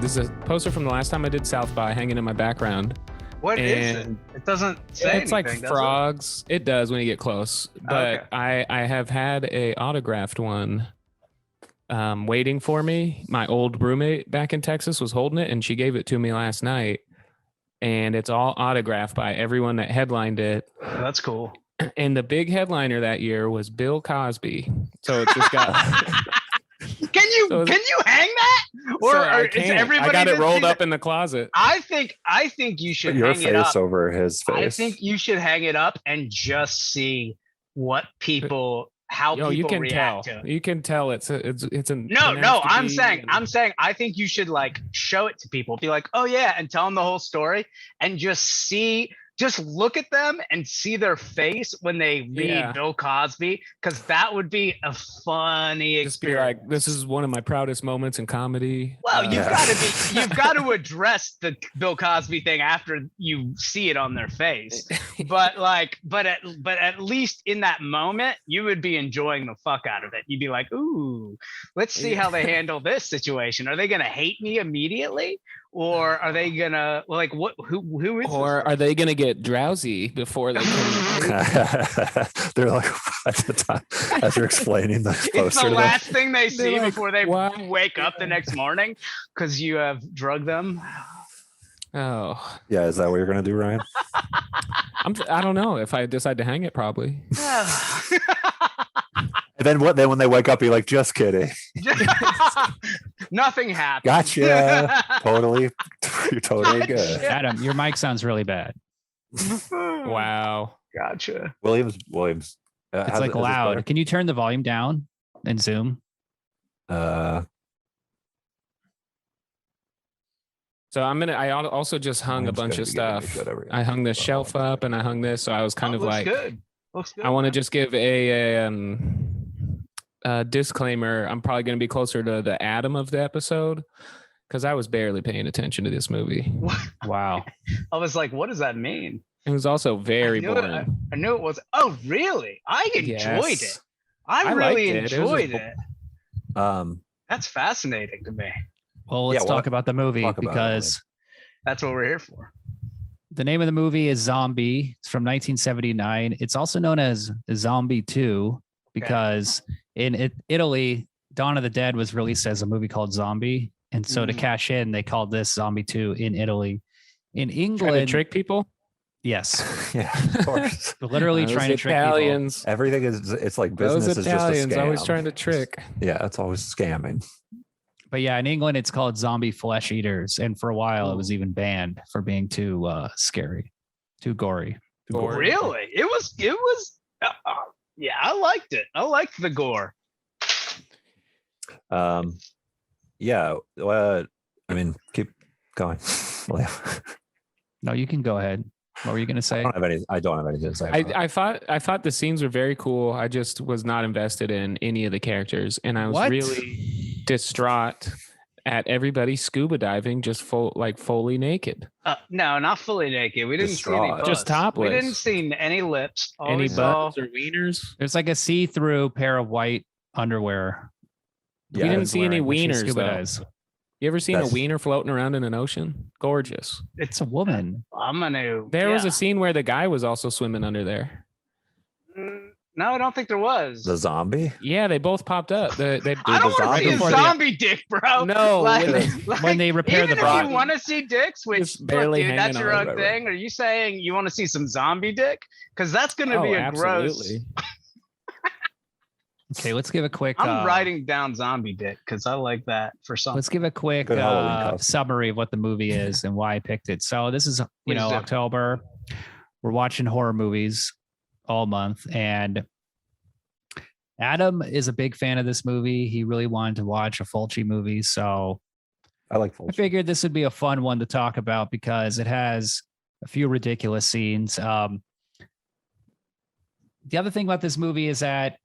This is a poster from the last time I did South by, hanging in my background. What is it? It doesn't say it's anything, like frogs. It does when you get close. But okay. I have had a autographed one waiting for me. My old roommate back in Texas was holding it, and she gave it to me last night. And it's all autographed by everyone that headlined it. Oh, that's cool. And the big headliner that year was Bill Cosby. So it's just got... Can you hang that? Or is everybody? I got it rolled up in the closet. I think you should put your hang it up. face over his face. I think you should hang it up and just see what people people react to it. You can tell it's a no. I'm saying I think you should like show it to people. Be like, oh yeah, and tell them the whole story, and just look at them and see their face when they read Bill Cosby, because that would be a funny experience. Just be like, this is one of my proudest moments in comedy. Well, you've got to address the Bill Cosby thing after you see it on their face. But at least in that moment, you would be enjoying the fuck out of it. You'd be like, ooh, let's see how they handle this situation. Are they gonna hate me immediately? Or are they gonna who is or are they gonna get drowsy before they can they're like at the time as you're explaining the poster. It's the last thing they see before they wake up the next morning because you have drugged them. Oh yeah, is that what you're gonna do, Ryan? I don't know. If I decide to hang it, probably. And then what? Then when they wake up, you're like, just kidding. Nothing happened. Gotcha. Totally. You're totally good. Adam, your mic sounds really bad. Wow. Gotcha. Williams. It's like loud. Can you turn the volume down and zoom? So I also just hung a bunch of stuff. I hung the shelf up and I hung this. So I was kind of like, good. Looks good. I want to just give a disclaimer. I'm probably going to be closer to the Adam of the episode because I was barely paying attention to this movie. Wow. I was like, what does that mean? It was also very boring. I knew it was. Oh, really? I enjoyed it. I really enjoyed it. That's fascinating to me. Well, let's talk about the movie because that's what we're here for. The name of the movie is Zombie. It's from 1979. It's also known as Zombie 2 because in Italy, Dawn of the Dead was released as a movie called Zombie. And so to cash in, they called this Zombie 2 in Italy. In England... Trying to trick people? Yes. Yeah, of course. Literally trying to trick Italians. people. Everything it's like business Those is just a Italians scam. Always trying to trick. Yeah, it's always scamming. But yeah, in England, it's called Zombie Flesh Eaters. And for a while, it was even banned for being too scary, too gory. Really? It was yeah, I liked it. I liked the gore. Yeah. I mean, keep going. No, you can go ahead. What were you going to say? I don't have anything to say. I thought the scenes were very cool. I just was not invested in any of the characters, and I was really distraught at everybody scuba diving just fully naked. No, not fully naked. We didn't see any butts. Just topless. We didn't see any lips. Any butts or wieners? It's like a see-through pair of white underwear. We didn't see any wieners though. You ever seen a wiener floating around in an ocean? Gorgeous. It's a woman. There was a scene where the guy was also swimming under there. No, I don't think there was. The zombie? Yeah, they both popped up. I don't want to see a zombie dick, bro. No, when they repair the body. Even if you want to see dicks, which barely dude, that's your own right. thing. Are you saying you want to see some zombie dick? Because that's going to be a absolutely. gross. Okay, let's give a quick. I'm writing down zombie dick because I like that for something. Let's give a quick summary of what the movie is and why I picked it. So this is October. We're watching horror movies all month, and Adam is a big fan of this movie. He really wanted to watch a Fulci movie, so I like Fulci. I figured this would be a fun one to talk about because it has a few ridiculous scenes. The other thing about this movie is that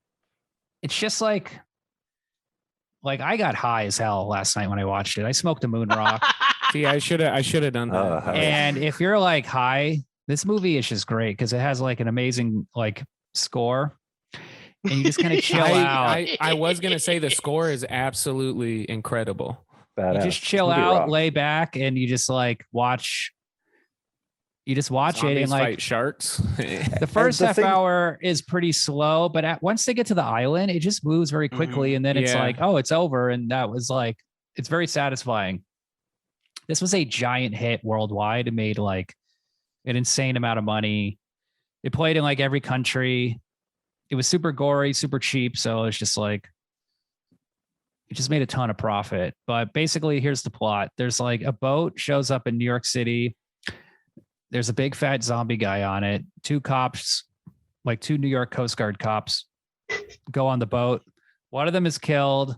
it's just like I got high as hell last night when I watched it. I smoked a moon rock. See, I should have done that. And if you're like high, this movie is just great because it has like an amazing like score, and you just kind of chill out. I was gonna say the score is absolutely incredible. badass. You just chill Movie out, rocks. lay back, and you just like watch. You just watch it, and Zombies like fight sharks. the first the half thing- hour is pretty slow, but once they get to the island, it just moves very quickly, and then it's Yeah. like, oh, it's over, and that was like, it's very satisfying. This was a giant hit worldwide. It made like an insane amount of money. It played in like every country. It was super gory, super cheap, so it's just like it just made a ton of profit. But basically, here's the plot. There's like a boat shows up in New York City. There's a big fat zombie guy on it. Two cops, like two New York Coast Guard cops, go on the boat. One of them is killed.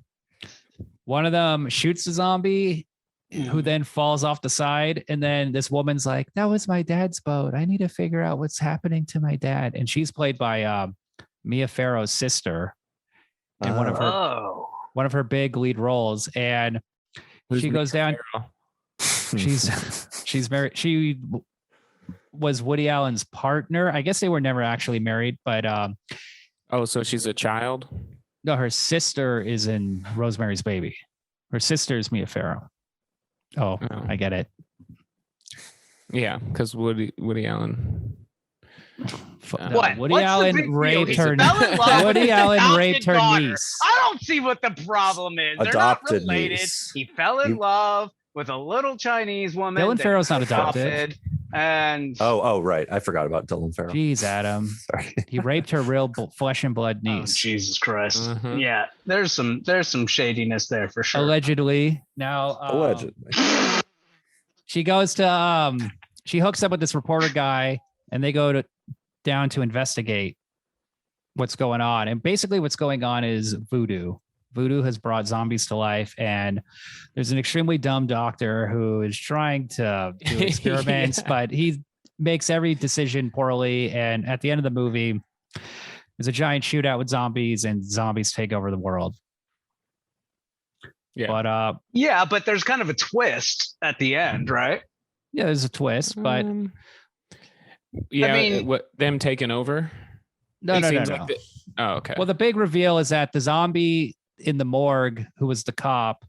One of them shoots the zombie, who then falls off the side. And then this woman's like, that was my dad's boat. I need to figure out what's happening to my dad. And she's played by Mia Farrow's sister in one of her big lead roles. And she goes down. She's married. She was Woody Allen's partner. I guess they were never actually married, but Oh, so she's a child? no, her sister is in Rosemary's Baby. Her sister is Mia Farrow. Oh, I get it. Yeah, because Woody Allen. What? Woody What's the Allen big deal? raped He her. fell in love with Woody his Allen adopted raped her daughter. niece. I don't see what the problem is. They're Adopted not related. niece. He fell in love with a little Chinese woman. Dylan that Farrow's not he adopted. And Oh, right. I forgot about Dylan Farrell. Jeez, Adam. Sorry. He raped her real flesh and blood oh, niece. Jesus Christ. Mhm. Yeah, there's some shadiness there for sure. Allegedly. Now, Allegedly. she goes to she hooks up with this reporter guy, and they go down to investigate what's going on. And basically, what's going on is voodoo. Voodoo has brought zombies to life, and there's an extremely dumb doctor who is trying to do experiments, Yeah. but he makes every decision poorly. And at the end of the movie, there's a giant shootout with zombies, and zombies take over the world. Yeah. But Yeah, but there's kind of a twist at the end, right? yeah, there's a twist, but yeah, mean- what them taking over? no. It seems like oh, okay. Well, the big reveal is that the zombie in the morgue, who was the cop,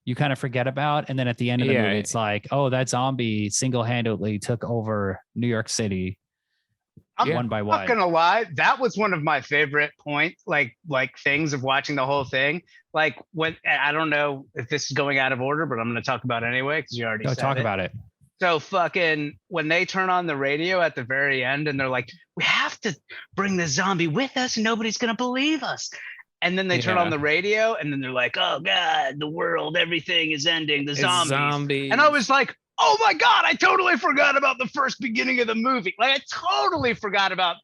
you kind of forget about. And then at the end of the Yeah. movie, it's like, oh, that zombie single-handedly took over New York City I'm one by not one. gonna lie, that was one of my favorite points, like things of watching the whole thing. Like when I don't know if this is going out of order, but I'm gonna talk about it anyway because you already No, said talk it. about it. So fucking when they turn on the radio at the very end and they're like, we have to bring the zombie with us and nobody's gonna believe us. And then they turn on Yeah. the radio and then they're like, oh God, the world, everything is ending, the It's zombies. zombies. And I was like, oh my God, I totally forgot about the first beginning of the movie. Like I totally forgot about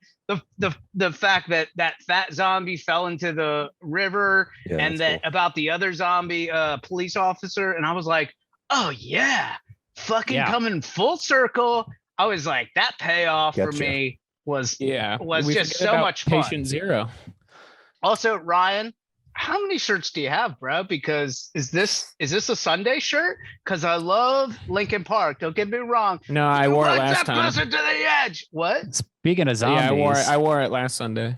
the fact that that fat zombie fell into the river Yeah, and that's that about the other zombie police officer. And I was like, oh yeah, fucking Yeah. coming full circle. I was like, that payoff for Getcha. me was yeah, was we just forget so about much fun. Patient Zero. Also, Ryan, how many shirts do you have, bro? Because is this a Sunday shirt? Because I love Linkin Park. Don't get me wrong. No, I wore it Run last that time. person to the edge. What? Speaking of zombies, Yeah, I wore it last Sunday.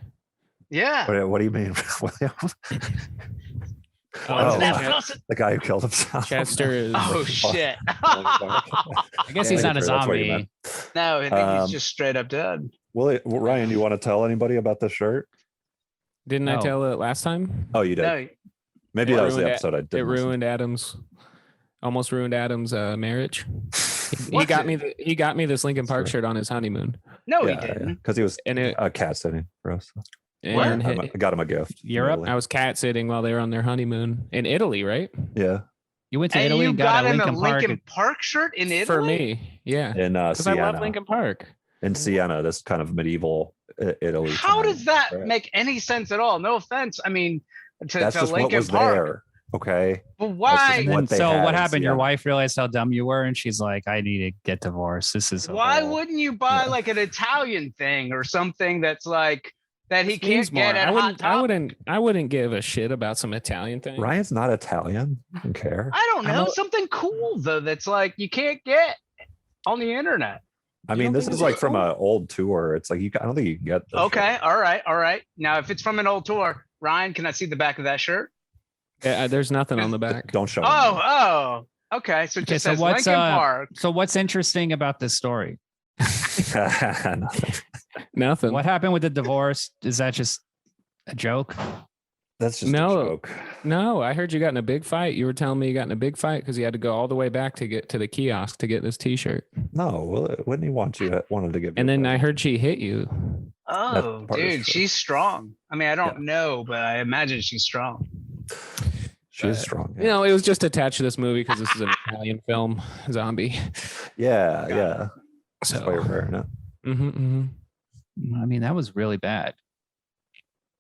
Yeah. What do you mean, William? What's Oh, that wow. person? The guy who killed himself. Chester is. Oh shit. I guess he's Yeah, not a that's what you zombie. meant. No, I think he's just straight up dead. Ryan, you want to tell anybody about this shirt? Didn't I No. tell it last time? Oh, you did. No, Maybe It that was the ruined episode I did. It ruined almost ruined Adam's marriage. He What's got it? me. He got me this Linkin Park Sorry. shirt on his honeymoon, no, he Yeah, didn't. because he was and it cat sitting for us. and I got him a gift. Europe? I was cat sitting while they were on their honeymoon in Italy, right? Yeah, You went to And Italy you and got a him Linkin a Park. Linkin Park shirt in Italy? For me, yeah, in because I Siena. love Linkin Park. In Siena, this kind of medieval Italy. How town. does that Right. make any sense at all? No offense. I mean, to That's just what Linkin was Park. there. Okay. But just why? And what then, they so had what in happened? Your Siena. wife realized how dumb you were, and she's like, "I need to get divorced. This is a Why whole-" wouldn't you buy Yeah. like an Italian thing or something that's like that he can't Means more. get at I Hot wouldn't. Topic? I wouldn't give a shit about some Italian thing. Ryan's not Italian. I don't care. I don't I know, don't- something cool though that's like you can't get on the internet. I You mean, don't this think is it's like from cool? an old tour. It's like I don't think you can get this Okay, shirt. all right. Now if it's from an old tour, Ryan, can I see the back of that shirt? Yeah, there's nothing on the back. Don't show. Oh, okay. So it just says Lincoln Park. So what's interesting about this story? Nothing. What happened with the divorce? Is that just a joke? That's just a joke. No, I heard you got in a big fight. You were telling me you got in a big fight because you had to go all the way back to get to the kiosk to get this T-shirt. No, well, wouldn't he wanted to give? And then I heard she hit you. Oh, dude, she's strong. I mean, I don't know, but I imagine she's strong. She's strong. Yeah. You know, it was just attached to this movie because this is an Italian film, zombie. Yeah. So that's why you're wearing it. I mean, that was really bad.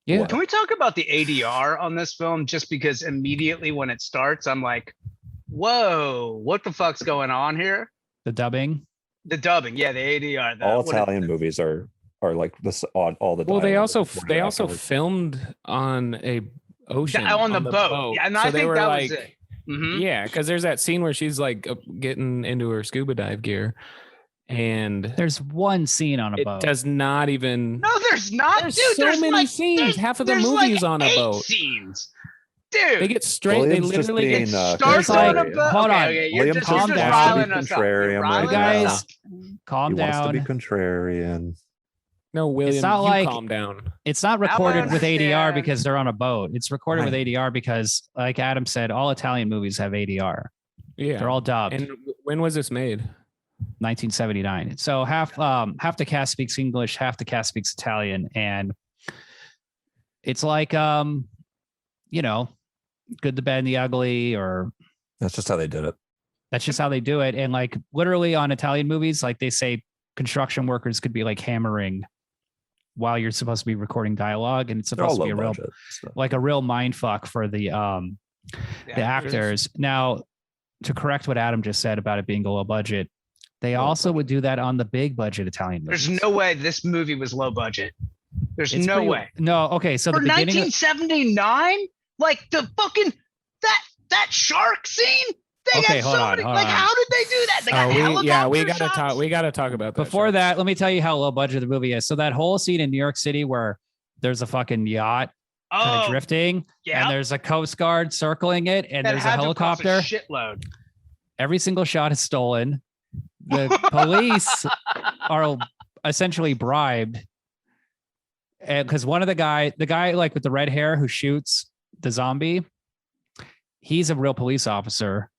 Yeah. Can we talk about the ADR on this film? Just because immediately when it starts, I'm like, whoa, what the fuck's going on here? The dubbing, yeah, the ADR. All Italian movies are like this all the time. Well, they also filmed on a ocean on the boat. Yeah, and so I think that was it. Yeah, because there's that scene where she's like getting into her scuba dive gear. And there's one scene on a boat. It does not even. No, there's not. There's dude, so many scenes. Half of the movie is on a boat. Scenes. Dude, they get straight. William's they literally get starts on a boat. Hold on. You're just riling us up. You guys, calm down. He wants to be contrarian. No, William, it's not like, calm down. It's not recorded with ADR because they're on a boat. It's recorded with ADR because, like Adam said, all Italian movies have ADR. Yeah, they're all dubbed. And when was this made? 1979. So half the cast speaks English, half the cast speaks Italian, and it's like you know, Good, the Bad, and the Ugly, or that's just how they did it. That's just how they do it. And like literally on Italian movies, like they say construction workers could be like hammering while you're supposed to be recording dialogue, and it's supposed to be a real mind fuck for the actors. Now, to correct what Adam just said about it being a low budget, they also would do that on the big budget Italian movies. There's no way this movie was low budget. There's no way. No, okay. So for 1979, like the fucking that shark scene. They got so many. Like, how did they do that? They got helicopter we gotta talk. We gotta talk about that. Before that, let me tell you how low budget the movie is. So that whole scene in New York City where there's a fucking yacht kind of drifting, and there's a Coast Guard circling it, and there's a helicopter. Shitload. Every single shot is stolen. The police are essentially bribed, and because one of the guy like with the red hair who shoots the zombie, he's a real police officer.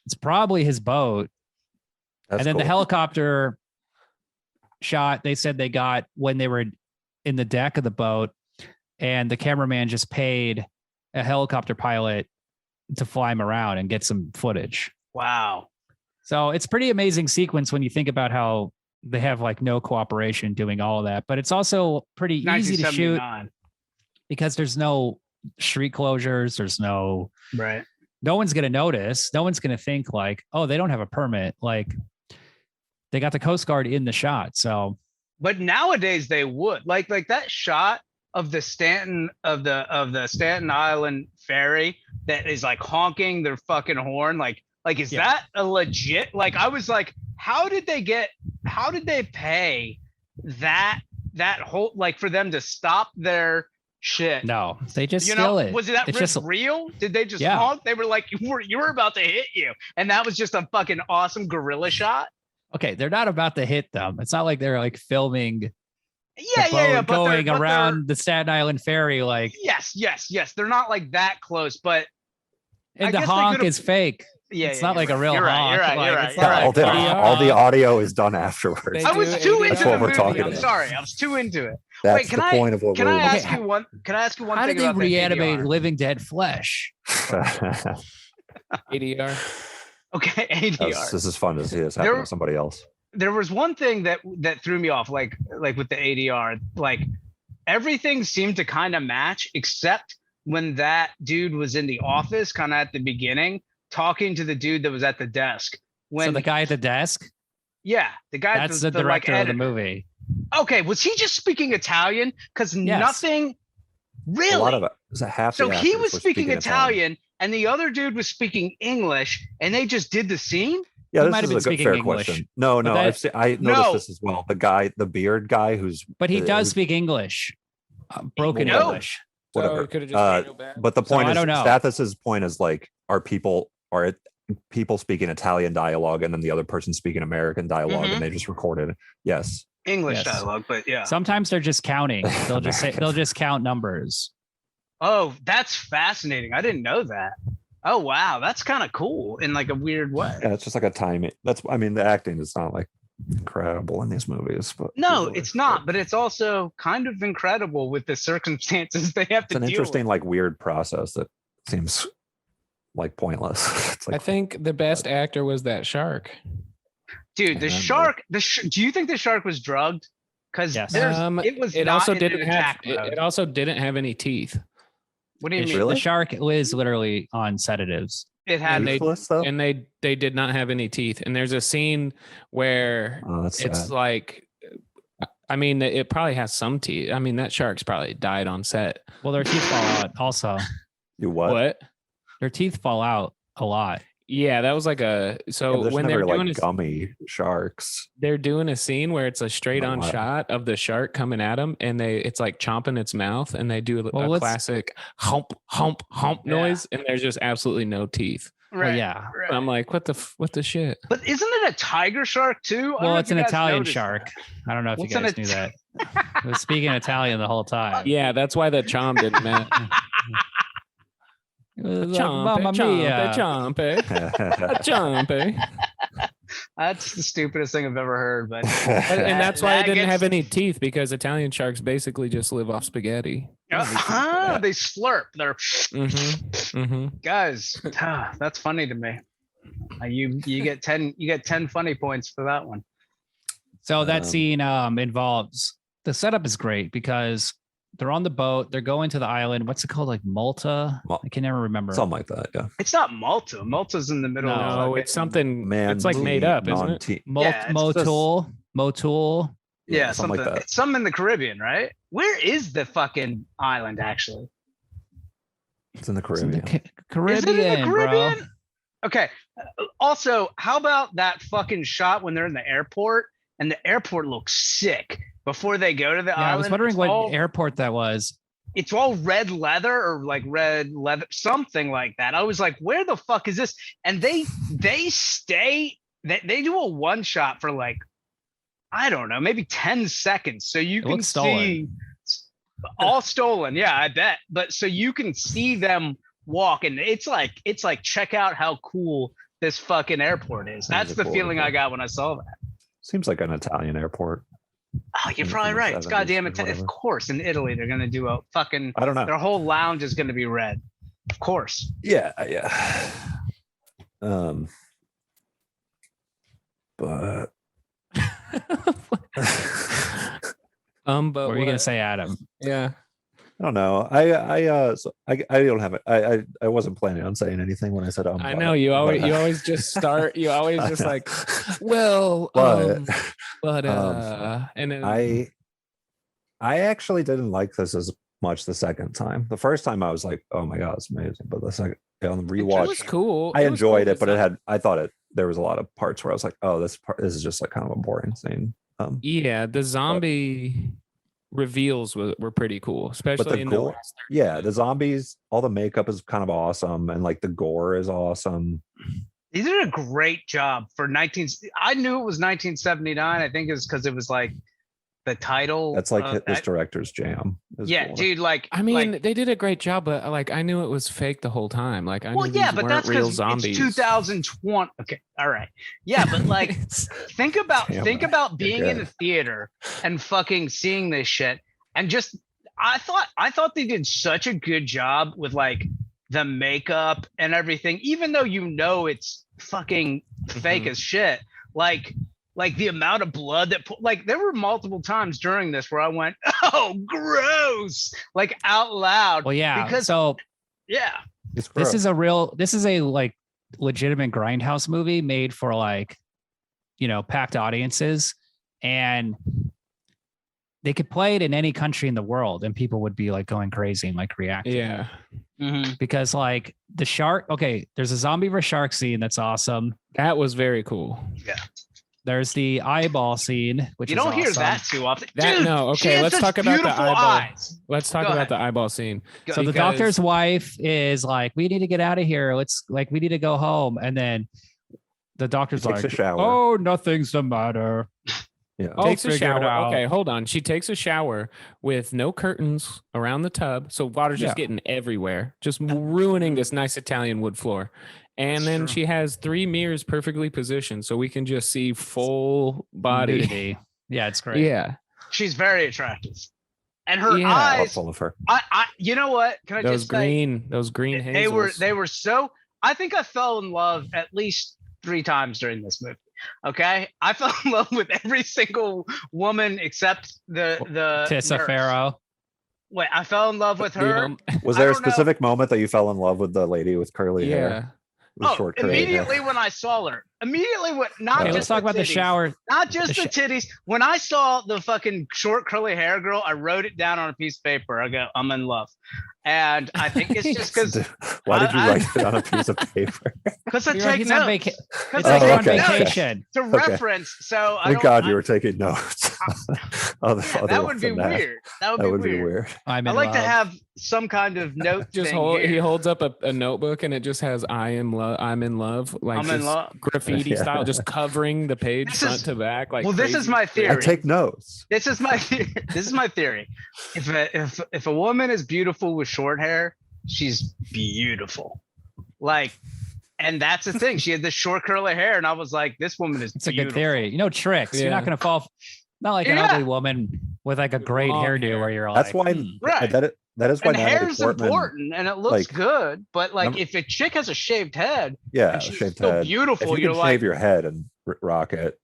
It's probably his boat. And then the helicopter shot, they said they got when they were in the deck of the boat, and the cameraman just paid a helicopter pilot to fly him around and get some footage. Wow. So it's pretty amazing sequence when you think about how they have like no cooperation doing all of that, but it's also pretty easy to shoot because there's no street closures. There's no one's going to notice. No one's going to think like, oh, they don't have a permit. Like they got the Coast Guard in the shot. So, but nowadays they would like that shot of the Staten Island ferry that is like honking their fucking horn. Like, is that a legit, like, I was like, how did they pay that whole, like, for them to stop their shit? No, they just steal it. Was that real? Did they just honk? They were like, you were about to hit you. And that was just a fucking awesome guerrilla shot. Okay. They're not about to hit them. It's not like they're like filming. But going around the Staten Island ferry. Like, yes. They're not like that close, but. And the honk is fake. Yeah, it's not like a real honk. You're right. All the audio is done afterwards. I was too into the movie. I'm about. sorry. I was too into it. That's the point of what we're Can I ask you one thing? How did they reanimate living dead flesh? ADR. Okay, ADR. This is fun to see this happen to somebody else. There was one thing that threw me off, like with the ADR, like everything seemed to kind of match, except when that dude was in the office, kind of at the beginning, talking to the dude that was at the desk. So the guy at the desk? Yeah, the guy. That's the director of the movie. Okay, was he just speaking Italian? Because nothing really. A lot of it was a half. So he was speaking Italian, and the other dude was speaking English, and they just did the scene. Yeah, this is a good, fair question. No, I noticed this as well. The beard guy, who's. But he does speak English, broken English. whatever. could have just been real bad. But the point I is, don't know. Stathis's point is like, are people speaking Italian dialogue and then the other person speaking American dialogue and they just recorded it? Yes. English dialogue, but yeah. Sometimes they're just counting. They'll just count numbers. Oh, that's fascinating. I didn't know that. Oh wow, that's kind of cool in like a weird way. Yeah, it's just like a timing. I mean, the acting is not like incredible in these movies, but no, it's not. But it's also kind of incredible with the circumstances they have to deal with. It's an interesting, like, weird process that seems like pointless. It's like, I think the best actor was that shark. Dude, the shark. Do you think the shark was drugged? Because it was. It also didn't have. It also didn't have any teeth. What do you mean? The shark was literally on sedatives. It had and they did not have any teeth. And there's a scene where it's like, I mean, it probably has some teeth. I mean, that shark's probably died on set. Well, their teeth fall out also. You what? What? Their teeth fall out a lot. Yeah, that was like when they're doing like gummy sharks, they're doing a scene where it's a straight on shot of the shark coming at them, and it's like chomping its mouth, and they do a classic hump noise, and there's just absolutely no teeth. Right. Well, yeah. Right. I'm like, what the shit? But isn't it a tiger shark too? Well, it's an Italian shark. I don't know if you guys knew that. I was speaking Italian the whole time. Yeah, that's why the chomp didn't matter. Chomp. That's the stupidest thing I've ever heard, but and that's why it didn't have any teeth, because Italian sharks basically just live off spaghetti. They slurp. They're guys. That's funny to me. You get 10 funny points for that one. So that scene involves, the setup is great because they're on the boat. They're going to the island. What's it called? Like Malta? I can never remember. Something like that. Yeah. It's not Malta. Malta's in the middle. No, it's something. It's like made up, isn't it? Motul. Yeah, something like that. It's something in the Caribbean, right? Where is the fucking island actually? It's in the Caribbean. Caribbean, is it in the Caribbean? Bro. Okay. Also, how about that fucking shot when they're in the airport and the airport looks sick before they go to the island? I was wondering what airport that was. It's all red leather or like red leather, something like that. I was like, where the fuck is this? And they do a one shot for like, I don't know, maybe 10 seconds. So you can see all stolen. Yeah, I bet. But so you can see them walk, and it's like check out how cool this fucking airport is. That's the feeling I got when I saw that. Seems like an Italian airport. Oh, you're probably right. It's goddamn it. Of course, in Italy they're gonna do a fucking. I don't know. Their whole lounge is gonna be red. Of course. Yeah. But. But what were you gonna say, Adam? Yeah. I don't know. I don't have it. I wasn't planning on saying anything when I said I know you always just start. You always just like, well, and then I actually didn't like this as much the second time. The first time I was like, oh my god, it's amazing. But the second on the rewatch, it was cool. I enjoyed it, but there was a lot of parts where I was like, oh, this is just like kind of a boring scene. Yeah, the zombie reveals were pretty cool, especially in gore. The zombies, all the makeup is kind of awesome, and like the gore is awesome. They did a great job for I knew it was 1979. I think it was because it was like the title. That's like this director's jam. Yeah, dude. Like, I mean, they did a great job, but like I knew it was fake the whole time. Like, I knew these weren't real zombies. It's 2020. Okay, all right. Yeah, but like, think about being in a theater and fucking seeing this shit, and just I thought they did such a good job with like the makeup and everything, even though it's fucking fake as shit. Like the amount of blood that there were multiple times during this where I went, oh, gross, like out loud. Well, yeah. Because this is a like legitimate grindhouse movie made for like, packed audiences, and they could play it in any country in the world and people would be like going crazy and like reacting. Yeah. Mm-hmm. Because like the shark, there's a zombie versus shark scene. That's awesome. That was very cool. Yeah. There's the eyeball scene, which You is don't hear awesome. that too often. That Dude, no, she okay. has Let's such talk about the beautiful eyeball. eyes. Let's talk Go about ahead. the eyeball scene. Go- So the Because- doctor's wife is like, we need to get out of here. We need to go home. And then the doctor's takes like, a shower. oh, nothing's the matter. Yeah. I'll takes a figure it shower. out. Okay, hold on. She takes a shower with no curtains around the tub, so water's just Yeah. getting everywhere, just ruining this nice Italian wood floor. And That's then true. she has 3 mirrors perfectly positioned, so we can just see full body. Nudity. Yeah, it's great. Yeah, She's very attractive. And her Yeah. eyes, Full of her. you know what? Can I those just say, green hazels. they were so, I think I fell in love at least 3 times during this movie. Okay. I fell in love with every single woman except the Tessa nurse. Farrow. Wait, I fell in love with You her. know, Was I there a don't know. specific moment that you fell in love with the lady with curly yeah. hair? With short curly hair? Immediately when I saw her. Immediately when not Okay, just Let's talk about the titties, shower. Not just The the titties. When I saw the fucking short curly hair girl, I wrote it down on a piece of paper. I go, I'm in love. And I think it's just because Why did you I- write it on a piece of paper? I take He's on, notes. he's Oh, on okay. vacation. To Okay. reference. So I Thank don't, God I- you were taking notes. yeah, that would be weird. That would be weird. I'm I in like to love. have some kind of note Just thing hold. He here. holds up a notebook and it just has I'm in love, like I'm in just love. graffiti Yeah. style, just covering the page This front is- to back. Like well, this is crazy my shit. theory. I take notes. This is my this is my theory. If a woman is beautiful with short hair, she's beautiful. Like, and that's the thing. She had this short curly hair, and I was like, this woman is It's a beautiful. good theory. You know, tricks. You're Yeah. not going to fall. Not like an Yeah. ugly woman with like a great Long hairdo hair. where you're That's like, why Right. that is why And Natalie hair's Portman. important, and it looks like, good. But like, number- if a chick has a shaved head, Yeah, and she's shaved still head. If beautiful, you you're can like, shave your head and rock it,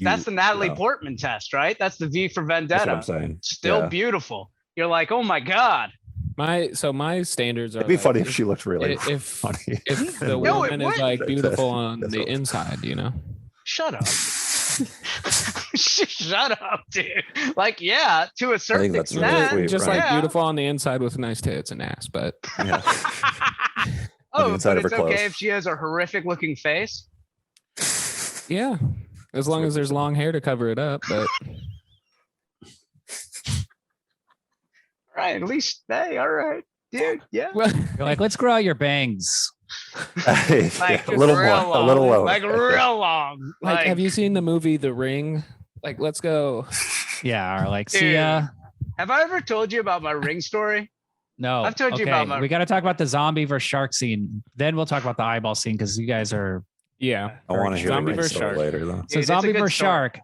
that's the Natalie know. Portman test, right? That's the V for that's Vendetta. what I'm saying. Still Yeah. beautiful. You're like, oh my god. My standards are. It'd be like, funny if she looked really if funny. if the No, it woman is wouldn't. like beautiful on That's the what- inside, you know. Shut up. Shut up, dude. Like, yeah, to a certain that's really extent. sweet, Just right? like Yeah. beautiful on the inside with nice tits and ass, but Yeah. Oh, inside but of her it's okay clothes. if she has a horrific looking face. yeah, as long as there's long hair to cover it up. But Right. At least, hey, all right, dude. Yeah. well, you're like, let's grow out your bangs. Like a little real more, long, a little lower. Like real long. like, have you seen the movie The Ring? Like, let's go. Yeah, or like, Dude. see ya. Have I ever told you about my ring story? No, I've told you about my- We got to talk about the zombie versus shark scene. Then we'll talk about the eyeball scene because you guys are. Yeah, I want to hear Zombie the versus story shark. later, though. So Dude, it's a zombie good versus story. shark.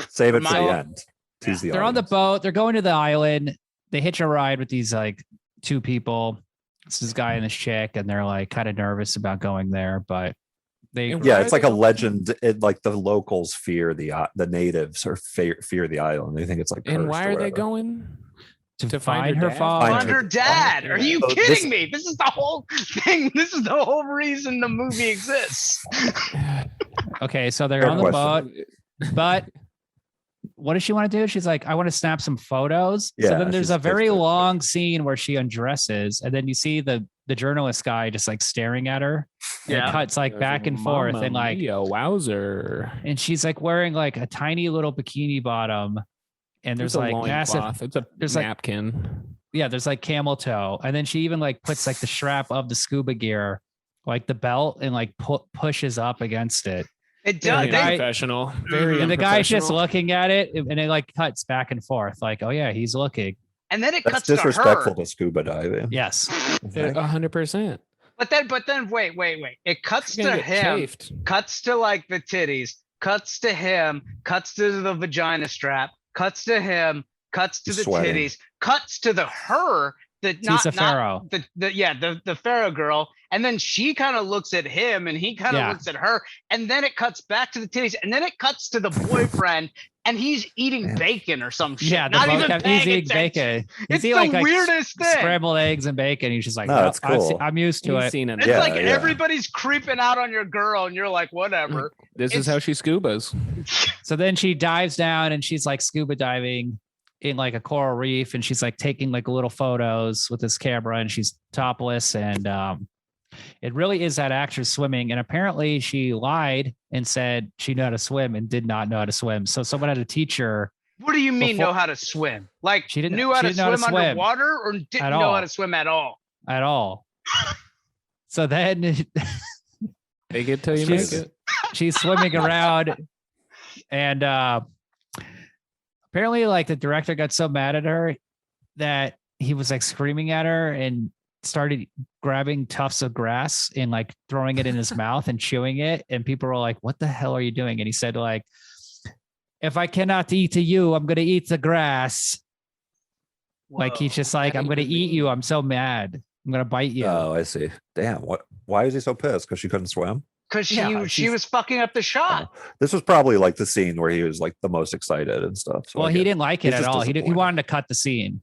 Save it for My- the end. Tease the They're on the audience. boat. They're going to the island. They hitch a ride with these like 2 people. It's this guy and this chick, and they're like kind of nervous about going there, but they. And Yeah, Why it's are like they a going- legend. Like the locals fear the natives or fear the island. They think it's like. And cursed why or are they whatever. going? to find find her her dad? father. On her dad. Are you So kidding this- me? This is the whole thing. This is the whole reason the movie exists. Okay, so they're Fair on the question. boat, but what does she want to do? She's like, I want to snap some photos. So Yeah, then there's she's a very pissed. long scene where she undresses, and then you see the journalist guy just like staring at her. And Yeah. it cuts like back and forth, Mamma and like, mia, wowzer. and she's like wearing like a tiny little bikini bottom, and there's It's a like massive. loincloth. It's a there's, like- napkin. Yeah, there's like camel toe, and then she even like puts like the strap of the scuba gear, like the belt, and like pushes up against it. It Very does. guy- unprofessional. Very And the guy's just unprofessional. looking at it, and it like cuts back and forth, like, oh yeah, he's looking. And then it That's cuts to disrespectful her. to scuba diving. Yes. Okay. 100%. But then wait. It cuts You're to gonna get him, chafed. cuts to like the titties, cuts to him, cuts to the vagina strap, cuts to him, cuts to He's the sweating. titties, cuts to the her that Tisa Farrow. the Pharaoh girl, and then she kind of looks at him and he kind of Yeah. looks at her, and then it cuts back to the titties, and then it cuts to the boyfriend and he's eating Yeah. bacon or some shit. Yeah, not even he's paying eating attention. bacon. He's It's the eating, like, weirdest thing. Scrambled eggs and bacon. He's just like, No, "Well, it's cool. I'm used to He's it. seen it. It's Yeah, like yeah. everybody's creeping out on your girl, and you're like, whatever. This is it's- how she scubas. So then she dives down and she's like scuba diving in like a coral reef, and she's like taking like little photos with this camera, and she's topless, and It really is that actress swimming. And apparently she lied and said she knew how to swim and did not know how to swim. So someone had to teach her. What do you mean know how to swim? Like she didn't knew how to know how to swim swim underwater or didn't know how to swim at all? At all. So then Make it till you make it. She's swimming around and apparently like the director got so mad at her that he was like screaming at her and started grabbing tufts of grass and like throwing it in his mouth and chewing it. And people were like, what the hell are you doing? And he said like, if I cannot eat you, I'm going to eat the grass. Whoa. Like he's just like, I'm going to eat you. I'm so mad. I'm going to bite you. Oh, I see. Damn. Why is he so pissed? Because she couldn't swim? Because she was fucking up the shot. This was probably like the scene where he was like the most excited and stuff. So well, he didn't like it at all. He wanted to cut the scene.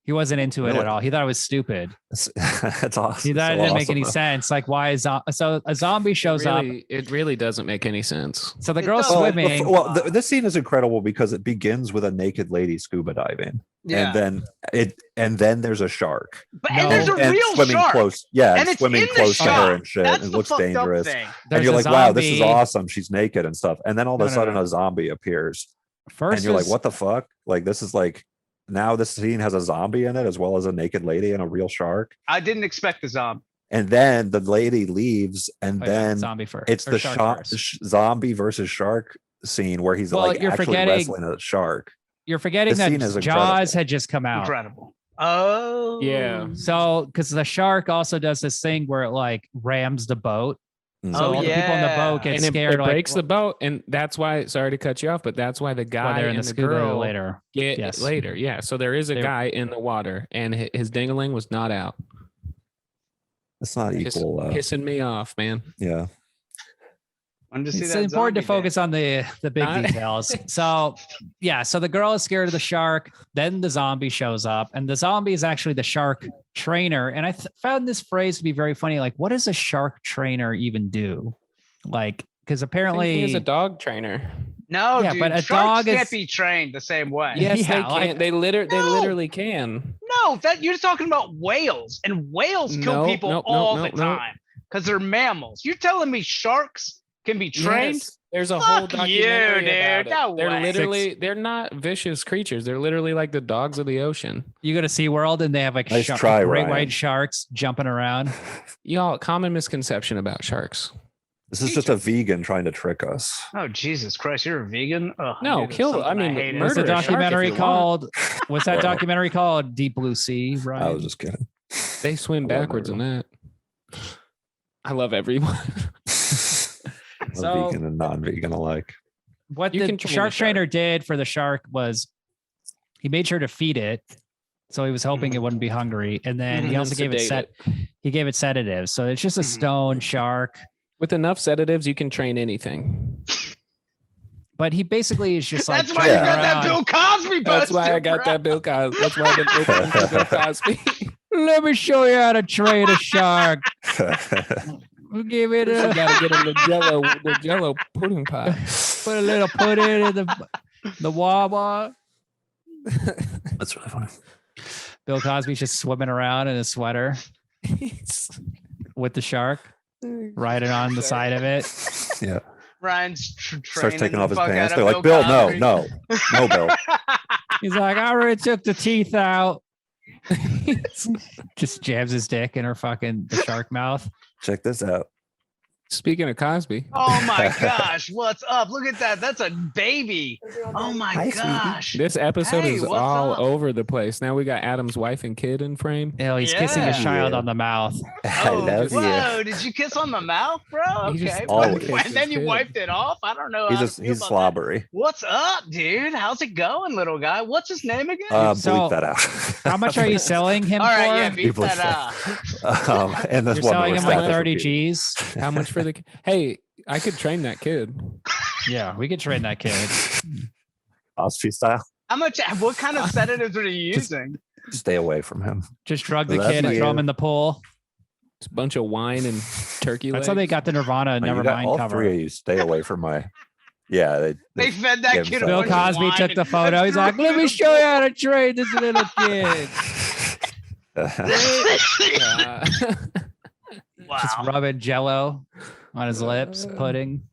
He wasn't into it at all. He thought it was stupid. That's awesome. He thought it didn't make any sense. Like, why is so a zombie shows up? It really doesn't make any sense. So the girl's swimming. Well, this scene is incredible because it begins with a naked lady scuba diving, and then there's a shark. And there's a real swimming shark. Close, and swimming close to her and shit. That's it looks dangerous. There's And you're like, wow, this is awesome. She's naked and stuff. And then all of a sudden, a zombie appears. And you're like, what the fuck? Like, this is like. Now this scene has a zombie in it as well as a naked lady and a real shark. I didn't expect the zombie. And then the lady leaves, and then zombie first. It's the zombie versus shark scene where he's like actually wrestling a shark. You're forgetting that Jaws had just come out. Incredible. Oh yeah. So because the shark also does this thing where it like rams the boat. So all the people in the boat get scared. It breaks the boat, and that's why. Sorry to cut you off, but that's why the guy and the girl later get later. Yeah, so there is a guy in the water, and his ding-a-ling was not out. It's not equal. Pissing me off, man. Yeah. It's important to focus on the big details. So so the girl is scared of the shark. Then the zombie shows up, and the zombie is actually the shark trainer. And I found this phrase to be very funny. Like, what does a shark trainer even do? Like, because apparently he's a dog trainer. No, dude, but a dog can't be trained the same way. Yes, they can. Like, they literally can. No, you're talking about whales, and whales kill people all the time because they're mammals. You're telling me sharks can be trained? Yes, there's a whole documentary dude. About it. They're not vicious creatures. They're literally like the dogs of the ocean. You go to SeaWorld and they have like great white sharks jumping around. Y'all, common misconception about sharks. This is just a vegan trying to trick us. Oh, Jesus Christ. You're a vegan? Oh, no, kill. I mean, what's the documentary called? What's that documentary called? Deep Blue Sea, right? I was just kidding. They swim backwards in that. I love everyone. So, vegan and non-vegan alike. What the shark trainer did for the shark was he made sure to feed it, so he was hoping it wouldn't be hungry, and then he also gave it sedatives. So it's just a stone shark. With enough sedatives, you can train anything. But he basically is just like that's why you got that Bill Cosby. That's why I got that Bill Cosby. That's why I've been open to Bill Cosby. Let me show you how to train a shark. We'll give it You gotta get him the Jello pudding pie. Put a little pudding in the Wawa. That's really funny. Bill Cosby's just swimming around in a sweater with the shark riding on the side of it. Yeah. Ryan's starts taking off his pants. They're like, Bill, no, Bill. He's like, I already took the teeth out. Just jabs his dick in the shark mouth. Check this out. Speaking of Cosby. Oh my gosh, what's up? Look at that. That's a baby. Oh my gosh. This episode is all over the place. Now we got Adam's wife and kid in frame. Oh, he's kissing his child on the mouth. Whoa, did you kiss on the mouth, bro? Okay. And then you wiped it off? I don't know. He's slobbery. That. What's up, dude? How's it going, little guy? What's his name again? Bleep that out. How much are you selling him for? All right, yeah, beep that out. And this You're selling him like 30 G's. How much for the Hey, I could train that kid. Yeah, we could train that kid. Cosby style. How much? What kind of sedatives are you using? Stay away from him. Just drug the kid and throw him in the pool. It's a bunch of wine and turkey legs. That's how they got the Nirvana Nevermind all cover. Three of you stay away from my. Yeah, they fed that kid. Bill Cosby took the photo. He's like, "Let me show you how to train this little kid." Just rubbing Jello on his lips, pudding.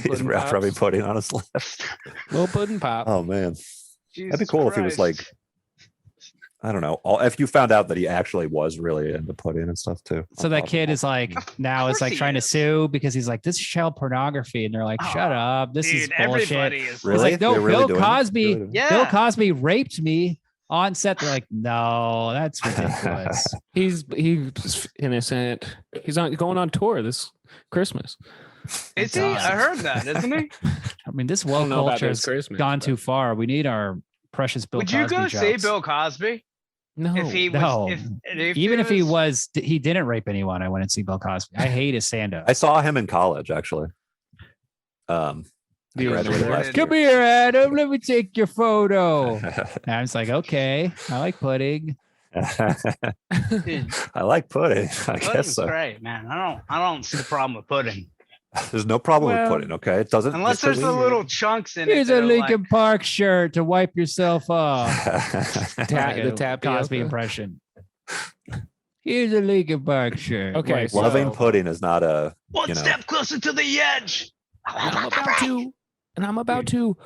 He's rubbing pudding on his lips. Little pudding pop. Oh man, Jesus that'd be cool Christ. if he was like, I don't know, if you found out that he actually was really into pudding and stuff too. So that kid is like now is like trying to sue because he's like, this is child pornography, and they're like, shut up, this is bullshit. Everybody is Really? He's like, no, really Bill Cosby. Bill Yeah. Cosby raped me on set. They're like, no, that's ridiculous. He's innocent. He's going on tour this Christmas. Is he? I heard that, isn't he? I mean, this I woke don't know about culture this has Christmas, gone but- too far. We need our precious Bill Would Cosby you go see jokes. Bill Cosby? No. If he was, No. Even if he didn't rape anyone, I wouldn't see Bill Cosby. I hate his stand-up. I saw him in college actually. I graduated last Come year. here, Adam. Let me take your photo. And I was like, okay, I like pudding. Dude, I like pudding. I guess pudding's so. great, man. I don't see the problem with pudding There's no problem Well, with pudding. Okay, it doesn't. unless just there's the 'cause- little chunks in it. Here's that a are Lincoln like, Park shirt to wipe yourself off. The Cosby tapioca. impression. Here's a Lincoln Park shirt. Okay, Wipe so- Loving yourself pudding is not a. one you know. step closer to the edge. I'm about to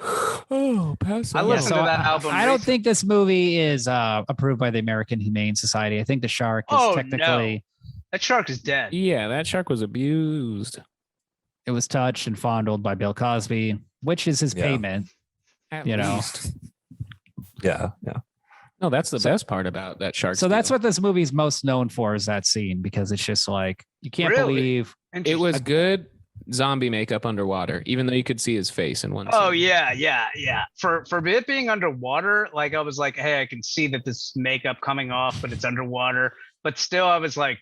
pass I out. listened to that album. I don't recently. think this movie is approved by the American Humane Society. I think the shark is Oh, technically that shark is dead. Yeah, that shark was abused. it was touched and fondled by Bill Cosby, which is his Yeah. payment. At You know. least. Yeah. No, that's the best part about that shark. So that's deal. what this movie's most known for, is that scene, because it's just like you can't Really? believe. It was good zombie makeup underwater, even though you could see his face in one. Oh scene. yeah. For it being underwater, like I was like, hey, I can see that this makeup coming off, but it's underwater. But still, I was like,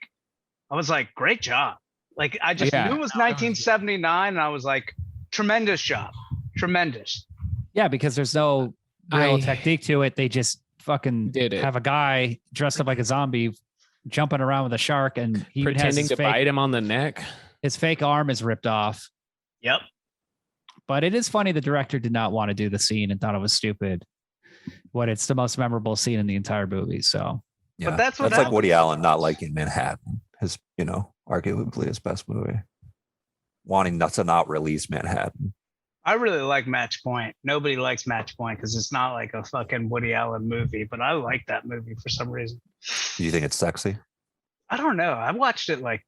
great job. Like I just Yeah. knew it was 1979, and I was like, tremendous job, tremendous. Yeah, because there's no real I- technique to it. They just fucking Did it. have a guy dressed up like a zombie jumping around with a shark, and he even has Pretending his to fake, bite him on the neck. his fake arm is ripped off. Yep. But it is funny the director did not want to do the scene and thought it was stupid. What it's the most memorable scene in the entire movie. So Yeah. But that's what like happens. Woody Allen not liking Manhattan. His, arguably his best movie. Wanting not to not release Manhattan. I really like Match Point. Nobody likes Match Point because it's not like a fucking Woody Allen movie, but I like that movie for some reason. Do you think it's sexy? I don't know. I watched it like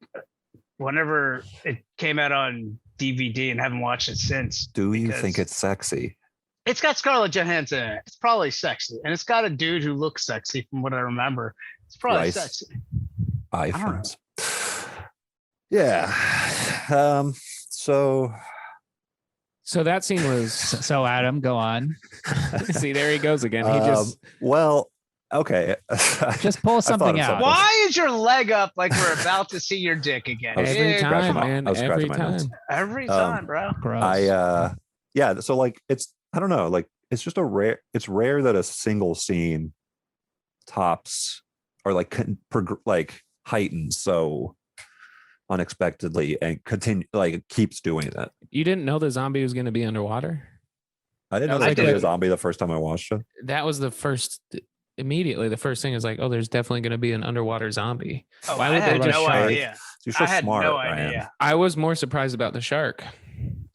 whenever it came out on DVD and haven't watched it since. Do you Because- think it's sexy? It's got Scarlett Johansson in it. It's probably sexy. And it's got a dude who looks sexy from what I remember. It's probably Rice. sexy. iPhones. Yeah. So that scene was. so Adam, go on. See, there he goes again. He just. Well, okay. Just pull something of out. something. Why is your leg up like we're about to see your dick again? I was Every Dude, scratching time, my- man. I was Every scratching my nuts. time. Every time, bro. Gross. Yeah. So like, I don't know. Like, it's just it's rare that a single scene tops or like heightens so unexpectedly and it keeps doing that. You didn't know the zombie was going to be underwater? I didn't know I that was did. a zombie the first time I watched it. That was the first. Immediately, the first thing is like, oh, there's definitely going to be an underwater zombie. Oh, Why I would they had just no shark? idea. You're so I had smart, no Ryan. idea. I was more surprised about the shark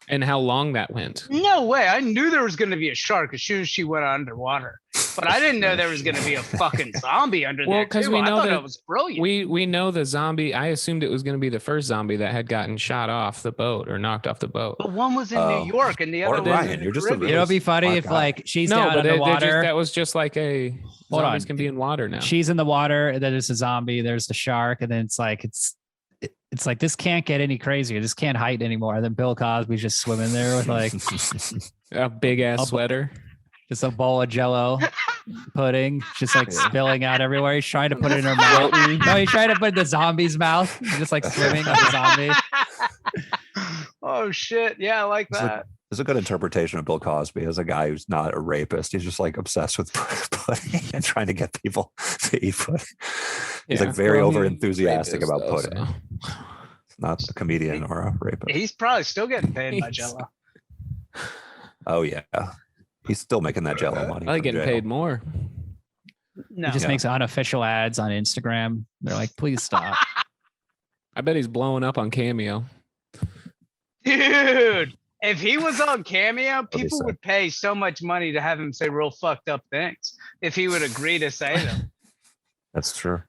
and how long that went. No way. I knew there was going to be a shark as soon as she went underwater. But I didn't know there was going to be a fucking zombie under Well, there. 'cause too. we I know thought that that was brilliant. We know the zombie. I assumed it was going to be the first zombie that had gotten shot off the boat or knocked off the boat. But one was in Oh. New York and the Or other was Ryan, in the you're just a Caribbean. You know, it'd be funny Smart if guy. like she's No, down but in the water. that was just like a Hold zombies on. can be in water now. She's in the water, and then there's a zombie, there's the shark, and then it's like it's like this can't get any crazier. This can't heighten anymore. And then Bill Cosby's just swimming there with like A big ass I'll- sweater. just a bowl of Jello pudding, just like spilling out everywhere. He's trying to put it in her mouth. No, he's trying to put it in the zombie's mouth. He's just like swimming on the zombie. Oh shit. Yeah, I like It's that. It's a good interpretation of Bill Cosby as a guy who's not a rapist. He's just like obsessed with pudding and trying to get people to eat pudding. He's like very over enthusiastic about pudding. Not a comedian or a rapist. He's probably still getting paid by Jello. Oh yeah, he's still making that Jello money. I like from getting jail. paid more. No. He just Yeah. makes unofficial ads on Instagram. They're like, please stop. I bet he's blowing up on Cameo. Dude, if he was on Cameo, people would pay so much money to have him say real fucked up things if he would agree to say them. That's true.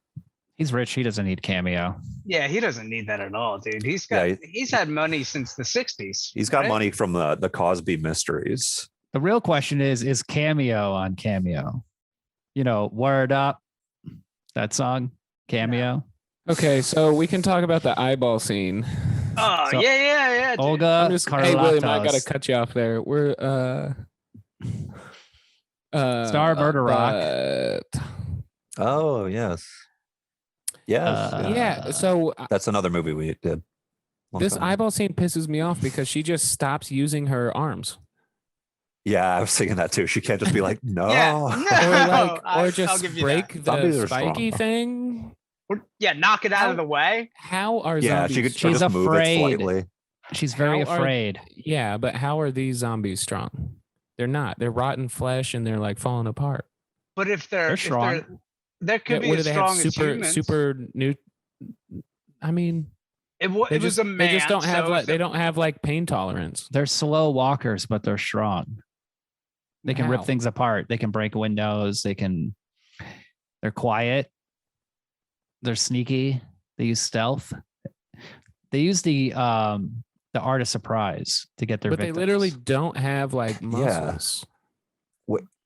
He's rich. He doesn't need Cameo. Yeah, he doesn't need that at all, dude. He's had money since the 60s. He's got money from the Cosby mysteries. The real question is Cameo on Cameo? You know, Word Up, that song, Cameo. Okay, so we can talk about the eyeball scene. Oh, so, yeah. Dude. Olga, hey, William, I gotta cut you off there. We're Star Murder Rock. Oh, yes. Yeah. So that's another movie we did. This eyeball scene pisses me off because she just stops using her arms. Yeah, I was thinking that too. She can't just be like, no. Or just break the spiky thing. Yeah, knock it out of the way. How are zombies? She's afraid. She's very afraid. Yeah, but how are these zombies strong? They're not. They're rotten flesh and they're like falling apart. But if they're strong, there could be as strong as humans. Super new. I mean, it was a man. They just don't have they don't have like pain tolerance. They're slow walkers, but they're strong. They can rip things apart. They can break windows. They're quiet. They're sneaky. They use stealth. They use the art of surprise to get their victims. They literally don't have like muscles.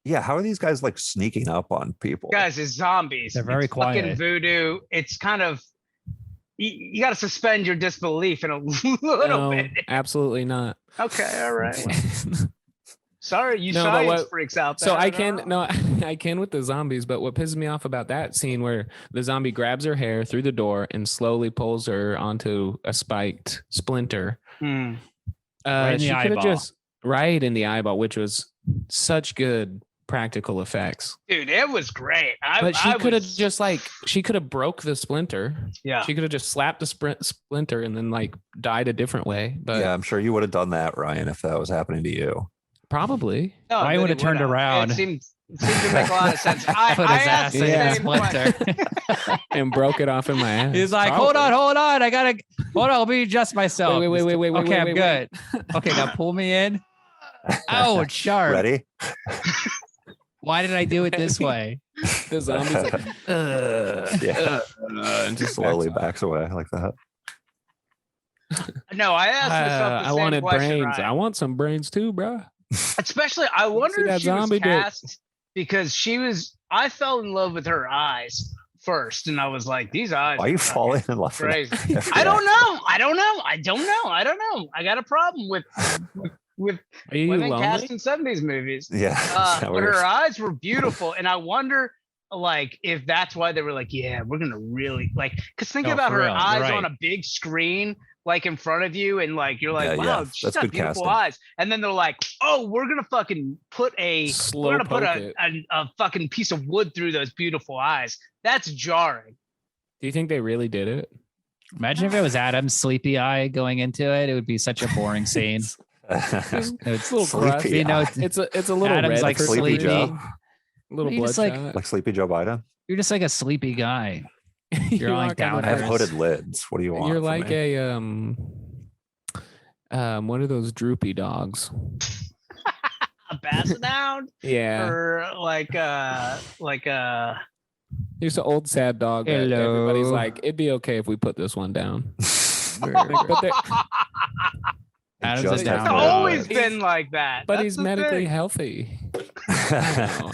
Yeah, how are these guys like sneaking up on people? Guys, it's zombies. They're very quiet. Fucking voodoo. It's kind of you got to suspend your disbelief in a little bit. Absolutely not. Okay, all right. Sorry, you science freaks out there. So I can with the zombies, but what pisses me off about that scene where the zombie grabs her hair through the door and slowly pulls her onto a spiked splinter. Right in the eyeball. Right in the eyeball, which was such good practical effects. Dude, it was great. But she could have broke the splinter. Yeah. She could have just slapped the splinter and then like died a different way. But yeah, I'm sure you would have done that, Ryan, if that was happening to you. Probably. No, I would have turned around. It seemed to make a lot of sense. I put his ass in the splinter and broke it off in my ass. He's like, hold on. I gotta let me adjust myself. Wait. Okay, I'm good. Okay, now pull me in. Oh, it's sharp. Ready? Why did I do it this way? The zombie's like, and just slowly backs away like that. No, I asked myself the same wanted question, brains. Ryan. I want some brains too, bro. Especially, I wonder if she was cast because I fell in love with her eyes first, and I was like, these eyes. Why are you falling in love? Crazy. I don't know. I got a problem with women cast in 70s movies. Yeah. But her eyes were beautiful, and I wonder like if that's why they were like, yeah, we're gonna really like, because think about her eyes on a big screen like in front of you, and like you're like, wow, she's got beautiful eyes, and then they're like, oh, we're gonna fucking put a fucking piece of wood through those beautiful eyes. That's jarring. Do you think they really did it? Imagine if it was Adam's sleepy eye going into it. It would be such a boring scene. It's a little sleepy. You know, it's a little Adam's red like Sleepy Joe. Little bloodshot. Like Sleepy Joe Biden. You're just like a sleepy guy. You're like down. I have hooded lids. What do you want? You're like a what are those droopy dogs? A basset hound? Yeah. Or like Here's an old sad dog. That everybody's like, it'd be okay if we put this one down. But Adam's it's always been like that. But he's medically healthy.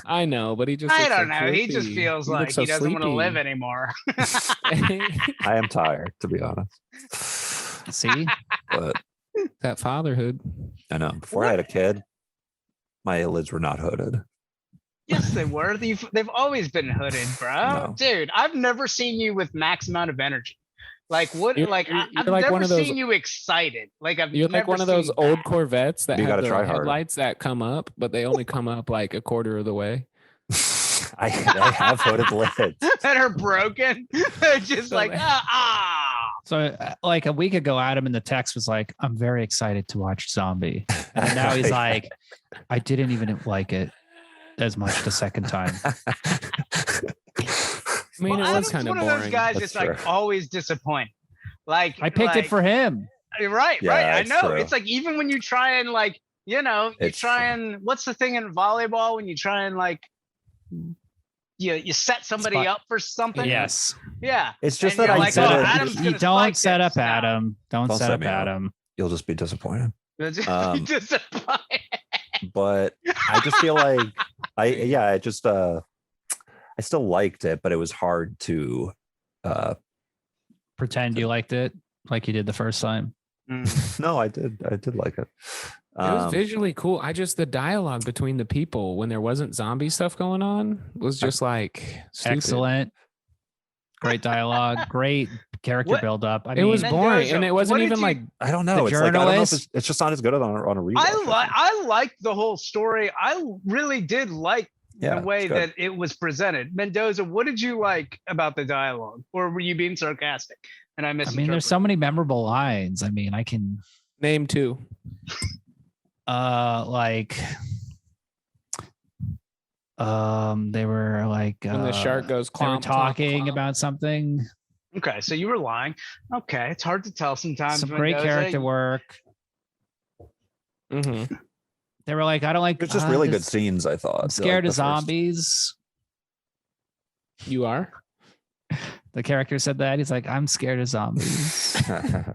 I know, but he just I don't know. He just feels like he doesn't want to live anymore. I am tired, to be honest. See? But that fatherhood. I know. Before I had a kid, my lids were not hooded. Yes, they were. They've always been hooded, bro. No. Dude, I've never seen you with max amount of energy. Like what? I've like never seen you excited. Like you're like one of those old Corvettes that have the headlights that come up, but they only come up like a quarter of the way. I have hooded lids that are broken. They're just like So like a week ago, Adam in the text was like, "I'm very excited to watch Zombie," and now he's like, "I didn't even like it as much the second time." I mean, it was kind of boring. One of those guys that's like always disappointed. Like I picked it for him. Right. Yeah, I it's know. true. It's like even when you try and like, you It's try true. and what's the thing in volleyball when you try and like you set somebody up for something? Yes. Yeah. It's just And that you're I like, did oh, it. Adam's You gonna don't spike set up this. No. Adam. Don't Don't set set up me up. Adam. You'll just be disappointed. It's disappointing. But I just feel like I still liked it, but it was hard to Pretend you liked it like you did the first time. no, I did like it. It was visually cool. The dialogue between the people when there wasn't zombie stuff going on was just like stupid. Excellent. Great dialogue. Great character buildup. I mean, It was boring, Mendoza, and it wasn't what did even you- like I don't know. The It's like I don't know if journalist- it's just not as good on a rewatch. I liked the whole story. I really did like Yeah, the way it's good. that it was presented. Mendoza, what did you like about the dialogue? Or were you being sarcastic? And I I misinterpreted. mean, there's so many memorable lines. I mean, I can name two. They were like When the shark goes they were clomp, talking clomp, clomp. about something. Okay, so you were lying. Okay, it's hard to tell sometimes. Some great Mendoza. character work. Mm-hmm. They were like, I don't like. It's just really good scenes, I thought. I'm scared Like of the first- zombies. You are? The character said that. He's like, I'm scared of zombies. And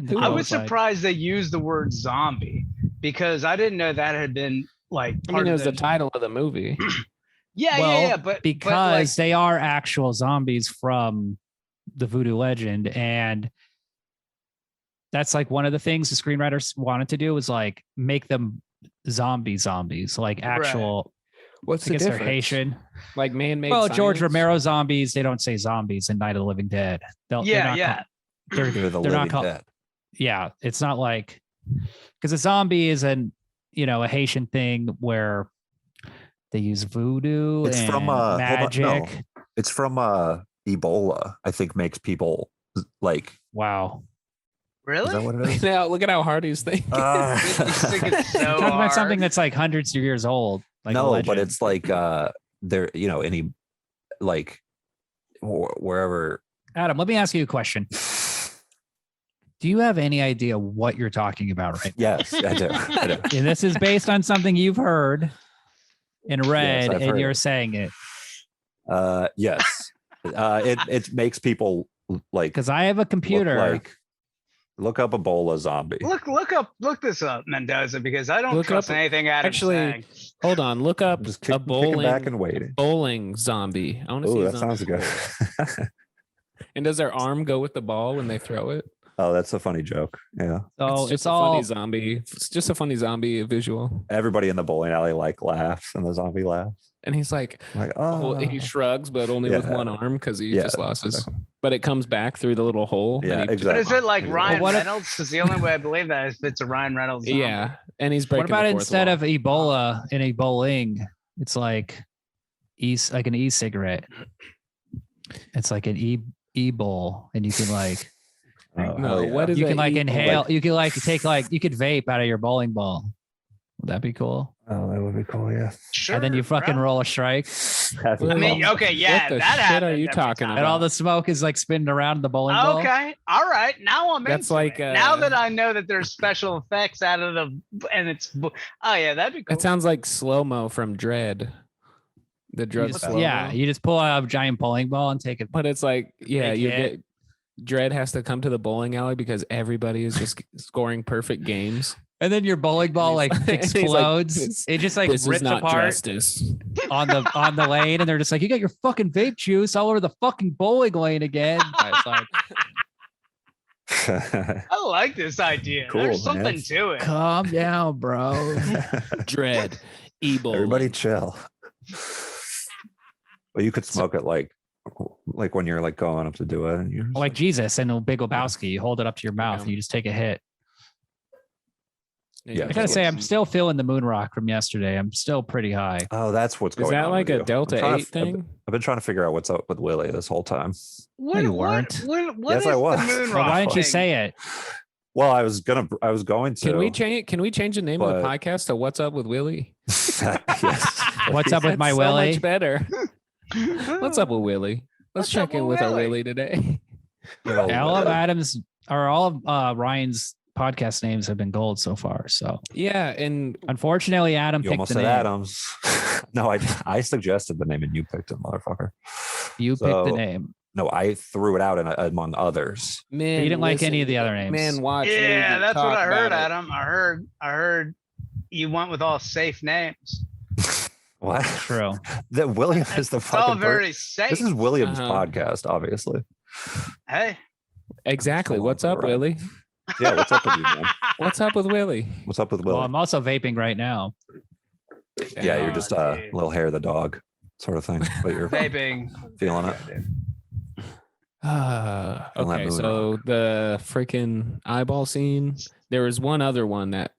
the I girl was like, surprised they used the word zombie because I didn't know that had been like I part mean, it of was the title of the movie. Yeah, Well, but because they are actual zombies from the voodoo legend, and that's like one of the things the screenwriters wanted to do was like make them zombies, like actual. What's I the guess they're difference? Haitian. Like man-made. Well, George science? Romero zombies, they don't say zombies in Night of the Living Dead. They're not They're the they're not living called. dead. Yeah, it's not like because a zombie is a Haitian thing where they use voodoo It's and from magic. Hold on, no. It's from Ebola. I think makes people like. Wow. really? Is that what it is? Now look at how hard he's thinking. He's thinking so You're talking about hard. something that's like hundreds of years old. Like a no, legend. but it's like there, any like wherever. Adam, let me ask you a question. Do you have any idea what you're talking about right Yes, I do. I do. now? And this is based on something you've heard and read, I've and heard you're it. saying it. Yes. It makes people like Because I have a computer. Look up Ebola zombie. Look this up, Mendoza, because I don't Look trust up- anything Adam's actually, saying. Hold on, look up I'm just a kicking back and waiting. bowling zombie. I want to see. Oh, a that zombie sounds good. bowl. And does their arm go with the ball when they throw it? Oh, that's a funny joke. Yeah. So It's just a funny zombie. It's just a funny zombie visual. Everybody in the bowling alley laughs, and the zombie laughs. And he's like, Like, well, he shrugs, but only with Yeah. one arm because he Yeah, just lost his. exactly. But it comes back through the little hole. and Yeah, he- exactly. But is it like Well, Ryan what if- Reynolds? Because the only way I believe that is if it's a Ryan Reynolds. Zombie. Yeah, and he's breaking. what about the fourth instead wall. of Ebola in a bowling, it's like like an e-cigarette. It's like an e-bowl, and you can like Oh, No, hell yeah. what is you that can like e-bowl? inhale. You can like take you could vape out of your bowling ball. Would that be cool? Oh, that would be cool. Yeah. Sure. And then you fucking bro. roll a strike, I mean, okay, yeah, What the that shit happens are you every talking time. and all the smoke is like spinning around the bowling ball. Okay, all right. Now I'm That's into like, it. Now that I know that there's special effects out of and it's oh yeah, that'd be cool. It sounds like slow mo from Dread. The You drug just- slow. yeah, you just pull out a giant bowling ball and take it. But it's like, yeah, Big you hit. get Dread has to come to the bowling alley because everybody is just scoring perfect games. And then your bowling ball like And he's like, explodes. "This- it just like This is rips not apart justice. on the lane, and they're just like, "You got your fucking vape juice all over the fucking bowling lane again." It's like, I like this idea. Cool, There's something man. to it. calm down, bro. Dread. E-bowl. Everybody chill. Well, you could smoke it like when you're like going up to do it, and you're just Like Jesus and the Big Lebowski, you hold it up to your mouth and you just take a hit. Yeah, I gotta say, I'm still feeling the moon rock from yesterday. I'm still pretty high. oh, that's what's going Is on. that like with a you. Delta I'm trying 8 to- thing? I've been trying to figure out what's up with Willie this whole time. What, you what- weren't. What Yes, is I was. the moon Well, Well, rock why didn't you thing? say it? Well, I was going to. Can we change? Can we change the name of the But- podcast to "What's Up with Willie"? Yes. What's up with my That's Willie? So much better. What's up with Willie? Let's What's up check in with with our Willie? Willie today. All of Adam's or all of Ryan's podcast names have been gold so far. So yeah, and unfortunately, Adam You picked almost the said name. Adams. No, I suggested the name and you picked it, motherfucker. You picked the name. No, I threw it out among others. man, But you didn't like any of the other names. Man, watch. Yeah, movie, that's what talk I heard, about it. Adam. I heard you went with all safe names. What? True. That William is the It's all fucking very safe. This is William's Uh-huh. podcast, obviously. Hey. Exactly. Full What's on up, right. Willie? Yeah, what's up with you, man? What's up with Willie? What's up with Well, Willie? I'm also vaping right now. Yeah, you're Oh, just dude. little hair of the dog sort of thing, but you're Vaping. feeling it. Okay, moving so the freaking eyeball scene. There was one other one that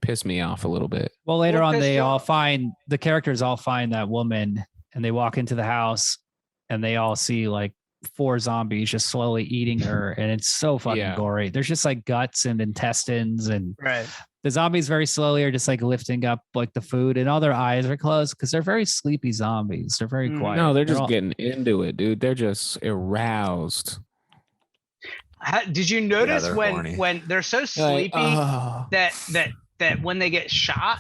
pissed me off a little bit. Well, later What on, pissed they you all off? find the characters all find that woman, and they walk into the house, and they all see like 4 zombies just slowly eating her, and it's so fucking Yeah. gory. There's just like guts and intestines, and Right. the zombies very slowly are just like lifting up like the food, and all their eyes are closed because they're very sleepy zombies. They're very Mm. quiet. No, they're just all- getting into it, dude. They're just aroused. Did you notice they're when horny. when they're so Like, sleepy oh. that when they get shot?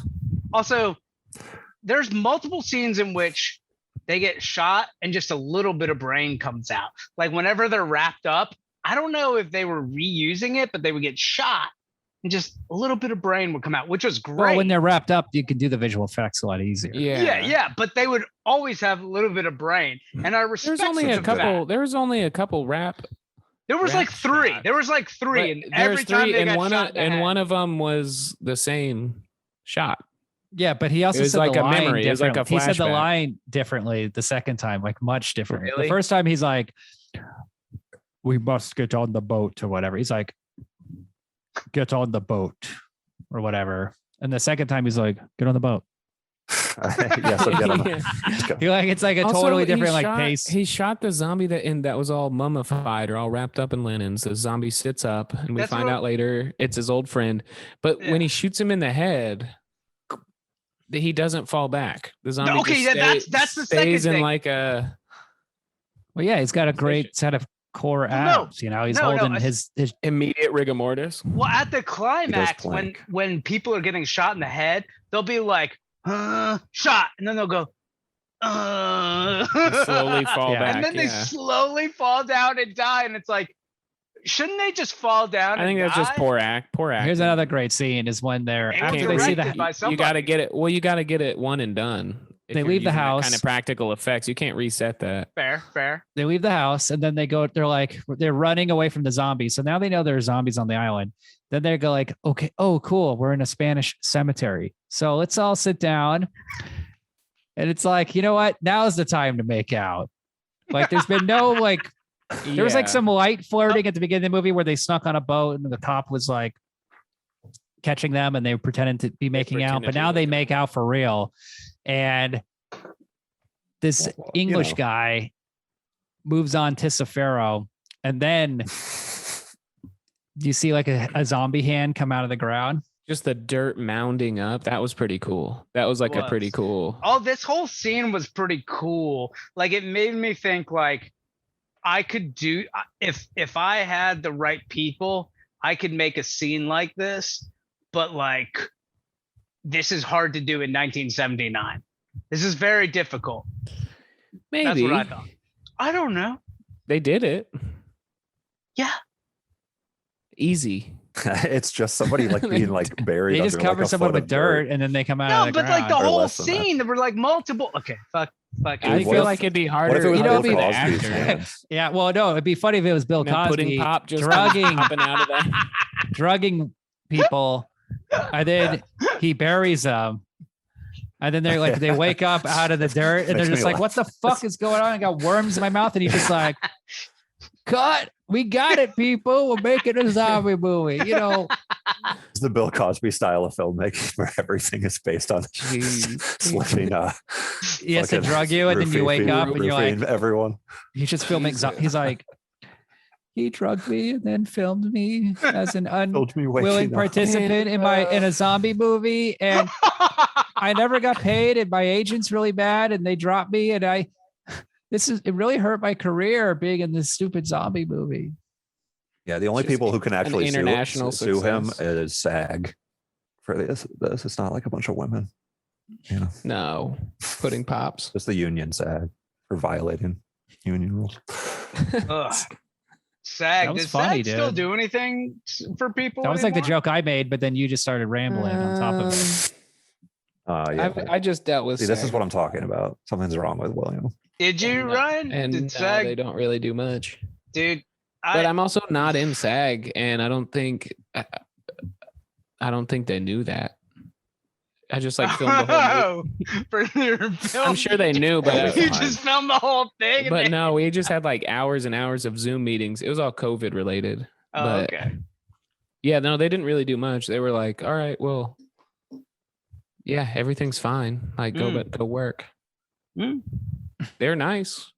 Also, there's multiple scenes in which they get shot and just a little bit of brain comes out. Like whenever they're wrapped up, I don't know if they were reusing it, but they would get shot and just a little bit of brain would come out, which was great. Well, when they're wrapped up, you can do the visual effects a lot easier. yeah, but they would always have a little bit of brain, and I respect There's only a them for couple. that. There was only a couple rap. There was like rap 3. shots. There was like 3, and But there was every time 3, they and got one shot of, in the and head. one of them was the same shot. Yeah, but he also It was said like the a line memory. It was like a differently. He said the flashback. line differently the second time, like much different. Really? The first time he's like, "We must get on the boat" or whatever. He's like, "Get on the boat" or whatever. And the second time he's like, "Get on the boat." Yeah, so get on. Yeah. Let's go. He like it's like a Also, totally he different like shot- pace. He shot the zombie that was all mummified or all wrapped up in linens. The zombie sits up, and we That's find what- out later it's his old friend. But Yeah. when he shoots him in the head, he doesn't fall back. The zombie okay, just yeah, stays, that's the stays second in thing. like a Well, yeah, he's got a great set of core Well, no. abs. You know, he's No, holding I- his immediate rigor mortis. Well, at the climax, plank. when people are getting shot in the head, they'll be like, shot, and then they'll go, Slowly fall Yeah. back. and then they yeah. slowly fall down and die, and it's like, shouldn't they just fall down? I think and that's just die? poor act. Poor act. Here's another great scene is when they're It was after Can't they see directed the by you somebody. got to get it. Well, you got to get it one and done. If They you're leave the using that house. Kind of practical effects. You can't reset that. Fair. they leave the house and then they're like they're running away from the zombies. So now they know there's zombies on the island. Then they go like, okay, oh cool, we're in a Spanish cemetery. So let's all sit down. And it's like, you know what? Now's the time to make out. Like there's been no like there was like Yeah. some light flirting at the beginning of the movie where they snuck on a boat and the cop was like catching them and they were pretending to be making out, pretended but to now be they make out for real. And this Well, you English know. guy moves on Tissaferro, and then you see like a zombie hand come out of the ground. Just the dirt mounding up. That was pretty cool. That was like a pretty Was. cool. Oh, this whole scene was pretty cool. Like it made me think like I could do if I had the right people, I could make a scene like this, but like this is hard to do in 1979. This is very difficult. Maybe That's what I thought. I don't know. they did it. Yeah. Easy. It's just somebody like being like buried. They just under, like, cover a someone foot with of dirt, and then they come out No, of the but ground. like the Or whole less than that. scene, there were like multiple. Okay, fuck. I Dude, what feel if- like it'd be What harder. if it was You know, Bill it'd be the Cosby's actor. hands? Yeah, well, no, it'd be funny if it was Bill You know, Cosby pudding pop just drugging popping out of that. drugging people, and then he buries them. And then they're like, they wake up out of the dirt and they're Makes just me like, what the fuck is going on? I got worms in my mouth. And he's just like, cut. We got it, people. We're making a zombie movie. You know, It's the Bill Cosby style of filmmaking where everything is based on Jeez. slipping. he has to fucking drug you and then you wake up and you're like, roofing everyone. he's just filming. Jesus. He's like, he drugged me and then filmed me as an Told me unwilling waking up. participant in a zombie movie. And I never got paid and my agent's really bad and they dropped me. And it really hurt my career being in this stupid zombie movie. Yeah, the only people who can actually international sue him success. is SAG for this. It's not like a bunch of women. You know, No, pudding pops. it's the union SAG for violating union rules. Ugh. SAG. That was Does funny, SAG still dude. do anything for people? That was like the anymore? joke I made, but then you just started rambling on top of it. Yeah. I just dealt with. See, this is SAG. what I'm talking about. Something's wrong with William. Did you, Ryan? And Did no, SAG, they don't really do much. dude? But I'm also not in SAG, and I don't think they knew that. I just like filmed the whole movie. For your film. I'm sure they knew, but you just filmed the whole thing. but no, we just had like hours and hours of Zoom meetings. It was all COVID related. Oh, but okay. yeah, no, they didn't really do much. They were like, all right, well, yeah, everything's fine. Like go work. Mm. They're nice.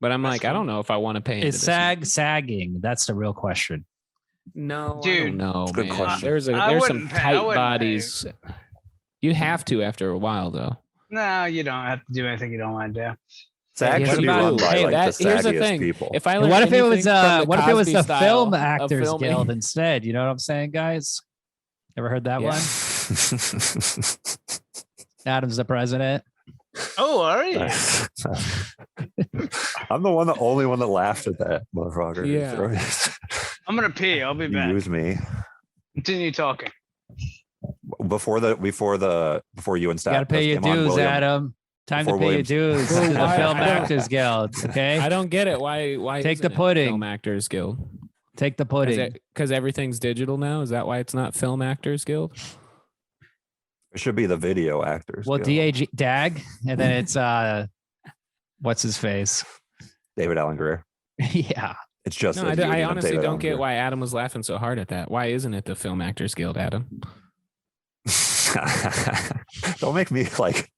But I'm That's like, I fun. don't know if I want to pay into Is this. SAG sagging? That's the real question. No, Dude, no, good man. question. There's I some wouldn't pay- I tight wouldn't pay. bodies. You have to after a while, though. No, you don't have to do anything you don't want to do. SAG Yeah, should be what run about- by hey, like that- the here's the saggiest thing. people. If I And learned what if it was anything from what if it was Cosby the style Film of Actors filming- Guild instead? You know what I'm saying, guys? Ever heard that Yeah. one? Adam's the president. Oh, are you? I'm the only one that laughed at that motherfucker. Yeah. I'm gonna pee. I'll be You back. use me Continue talking. before you and You got to pay your dues, Adam. Time to Before pay your William's- dues Well, to the why- Film I don't- Actors Guild. Okay, I don't get it. Why Take isn't the it pudding. Film Actors Guild? take the pudding. Because everything's digital now. Is that why it's not Film Actors Guild? It should be the video actors. Well, Guild. DAG, and then it's what's his face? David Allen Greer. Yeah, It's just No, the I union of honestly David don't Allen get Greer. why Adam was laughing so hard at that. Why isn't it the Film Actors Guild, Adam? Don't make me like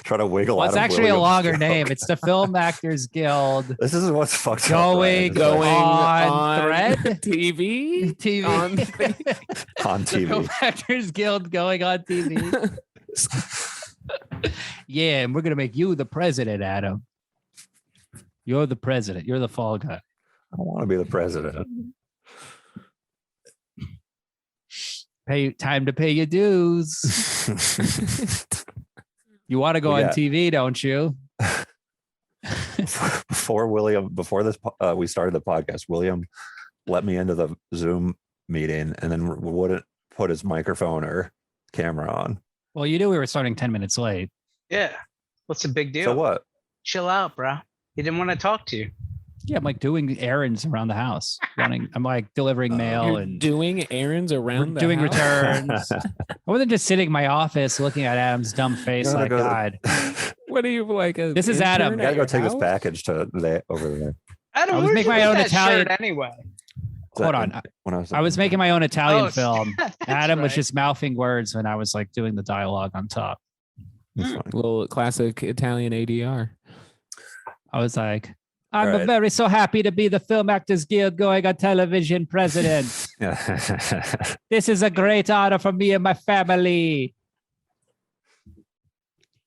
try to wiggle well, out it's of actually a William's longer joke. name. It's the Film Actors Guild. This is what's fucked Going- up. going- Ryan. On thread? TV. TV On- On Film TV. Actors Guild going on TV. Yeah, and we're gonna make you the president, Adam. You're the president. You're the fall guy. I want to be the president. Time to pay your dues. You want to go We on got- TV, don't you? Before we started the podcast, William let me into the Zoom meeting and then wouldn't put his microphone or camera on. Well, you knew we were starting 10 minutes late. Yeah. What's the big deal? So what? Chill out, bro. He didn't want to talk to you. Yeah, I'm like doing errands around the house. I'm like delivering mail You're and doing errands around the doing house? returns. I wasn't just sitting in my office looking at Adam's dumb face Gotta like, go- God. What are you like? This is Adam. Gotta go take this package to over there. Adam, I was where'd making you my get own that Italian- shirt anyway. Hold on. When I was making my own Italian Oh, film. that's Adam was right. just mouthing words when I was like doing the dialogue on top. It's fine. Little classic Italian ADR. I was like, I'm All right. very so happy to be the Film Actors Guild going on television president. This is a great honor for me and my family.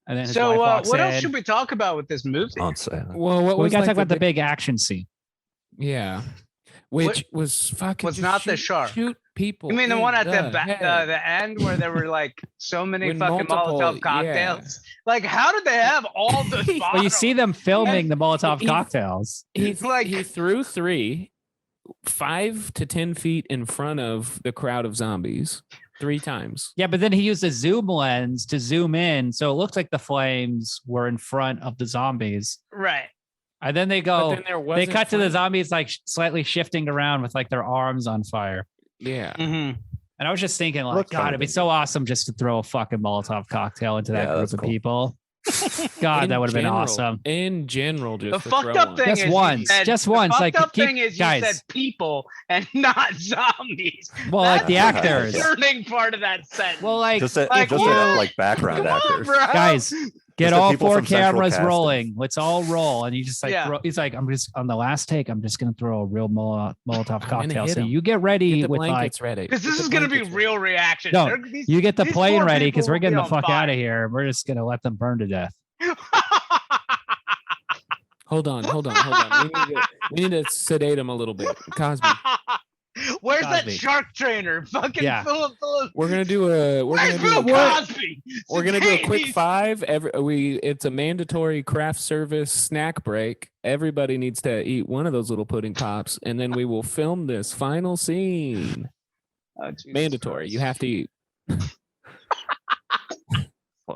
And then his wife So, walks what in. else should we talk about with this movie? Don't say that. Well, what we was gotta like talk about the big- big action scene. Yeah, which was fucking. was just not the shoot- shark. Shoot people. You mean the in one at the head. the end where there were like so many With fucking multiple- Molotov cocktails? Like, how did they have all the? Well, you see them filming the Molotov He- cocktails. He like- he threw 5 to 10 feet in front of the crowd of zombies 3 times. Yeah, but then he used a zoom lens to zoom in, so it looks like the flames were in front of the zombies. right. And then they But go, then there they wasn't cut to the flame. zombies like slightly shifting around with like their arms on fire. Yeah. Mm-hmm. And I was just thinking, like, Looked God, kinda it'd be big. so awesome just to throw a fucking Molotov cocktail into that Yeah, group that's of cool. people. God, In that would have been general- awesome. In general, just The to fucked throw up one. thing Just is you once, said- just the once, fucked like, up keep- thing is you guys. said people and not zombies. Well, like That's the actors. the concerning part of that sentence. Well, like, Just Like, like what? background Come on, actors. bro. guys, get Just the all people 4 from Central cameras Casting. rolling. Let's all roll. And you just like, Yeah. he's like, I'm just on the last take. I'm just gonna throw a real Molotov gonna cocktail. hit So him. you get ready Get the with like, blankets ready. Because Get this the is gonna be blankets real reaction. No, These- you get the these plane poor ready people because we're will getting be the on fuck fire. out of here. We're just gonna let them burn to death. Hold on. We need to sedate him a little bit. Cosby. Where's Cosby. that shark trainer? Fucking Yeah. Philip. We're gonna do a Cosby. we're gonna do a quick Sedate. 5. It's a mandatory craft service snack break. Everybody needs to eat one of those little pudding pops, and then we will film this final scene. Oh, Jesus Mandatory. Christ. You have to eat.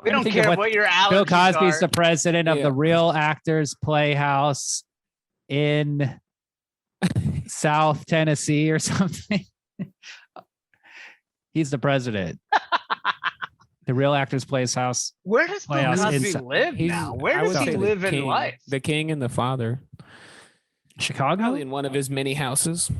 We don't Think of care what your allergies Bill Cosby's are. the president of Yeah. the Real Actors Playhouse in South Tennessee or something. He's the president. The Real Actors Playhouse. Where does Bill Playhouse Cosby inside- live now? Where I would does he say the live in king- life? The king and the father. Chicago? Probably in one of his many houses.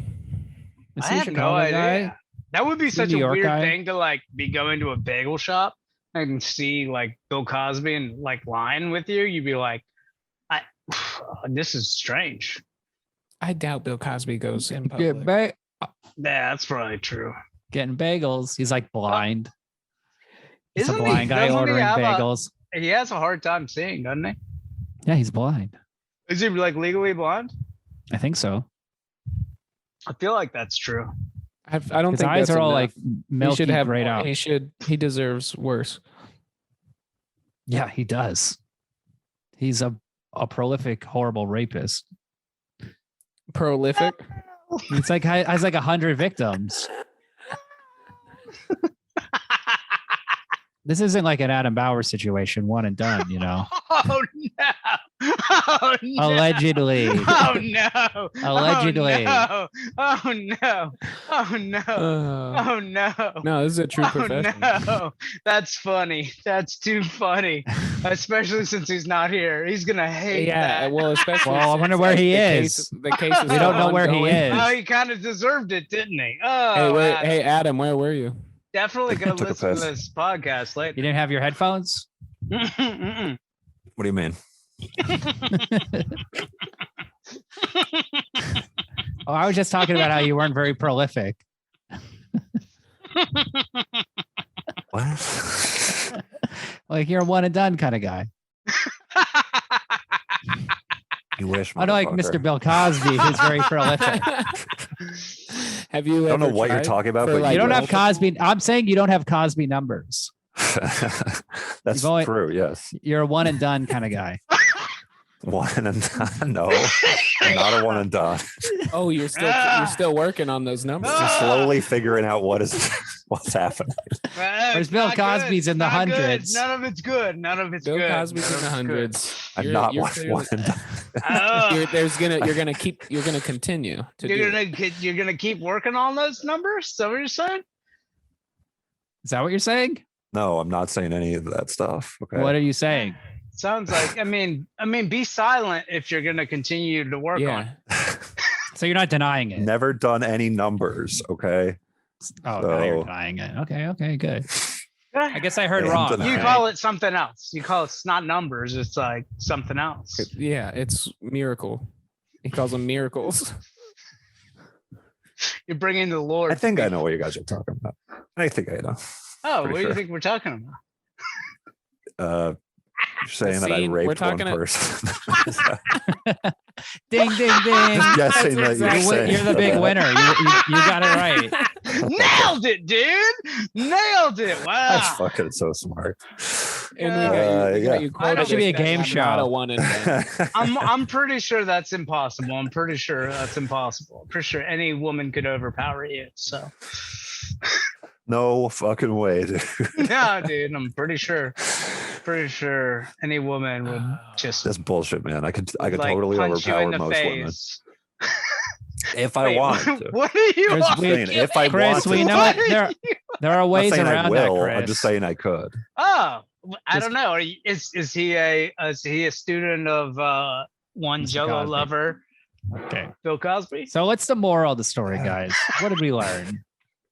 Is I he a have no Chicago idea. guy? That would be Is he a such New a York weird guy? thing to like be going to a bagel shop and see like Bill Cosby and like lying with you. You'd be like, this is strange. I doubt Bill Cosby goes in Get public. ba- Yeah, that's probably true. getting bagels. He's like blind. He's a Isn't blind guy doesn't ordering have bagels. He has a hard time seeing, doesn't he? Yeah, he's blind. Is he like legally blind? I think so. I feel like that's true. I don't His think eyes that's are all enough. like He milky should have grayed more. out. He deserves worse. Yeah, he does. He's a prolific, horrible rapist. Prolific. It's like has like 100 victims. This isn't like an Adam Bauer situation, one and done, you know. Oh no! Oh no! Allegedly. Oh no! Allegedly. Oh no! Oh no! Oh no! No, this is a true Oh profession. no! That's funny. That's too funny. Especially since he's not here. He's gonna hate Yeah, that. well, especially. Well, I wonder where he is. The case is We don't know still where he ongoing. is. Oh, he kind of deserved it, didn't he? Oh, Hey, Adam. hey, Adam, where were you? Definitely gonna Took a listen to piss. this podcast You later. didn't have your headphones? Mm-mm. What do you mean? Oh, I was just talking about how you weren't very prolific. What? Like you're a one and done kind of guy. You wish. Unlike motherfucker. Mr. Bill Cosby, who's very prolific. Have you? I don't know ever what you're tried talking about, for, but like, You don't have multiple- Cosby. I'm saying you don't have Cosby numbers. That's You've only- true. Yes. You're a one and done kind of guy. One and done. No, I'm not a one and done. Oh, you're still working on those numbers. Just slowly figuring out what's happening. Whereas Bill Not good. Cosby's in the Not good. hundreds. None of it's good. None of it's Bill good. Cosby's None in the of it's good. hundreds. I'm You're- not you're one clearly- and done. Oh. You're gonna continue to do it. You're gonna keep working on those numbers? Is that what you're saying? Is that what you're saying? No, I'm not saying any of that stuff. Okay. What are you saying? Sounds like I mean, be silent if you're gonna continue to work on it. Yeah. So you're not denying it. Never done any numbers. Okay. Oh, now you're So- denying it. Okay, good. I guess I heard Yeah, wrong. I'm You denying. call it something else. You call it not numbers. It's like something else. Yeah, it's miracle. He calls them miracles. You're bringing the Lord. I think I know what you guys are talking about. I think I know. Oh, what pretty do you sure. think we're talking about? You're saying that I scene, we're raped one talking a- person. Ding, ding, ding. Just guessing that exactly- you're saying You're the big that. winner. You got it right. Nailed it, dude! Nailed it! That's Wow. fucking so smart. And we got you yeah. quoted That should be a as game not show. a one and done. I'm pretty sure that's impossible. I'm pretty sure that's impossible. I'm pretty sure any woman could overpower you. So No fucking way, dude. no, dude, I'm pretty sure any woman would just That's bullshit, man. I could like, totally punch you in overpower the most women face. if I Wait, wanted to. What are you? There's on? saying if I Chris, wanted we to. know What it. are There are I'm not ways saying I around will. that, Chris. I'm just saying I could. Oh, I Just- don't know. Is he a student of one Mr. Jello Cosby. lover, Okay. Bill Cosby? So what's the moral of the story, guys? What did we learn?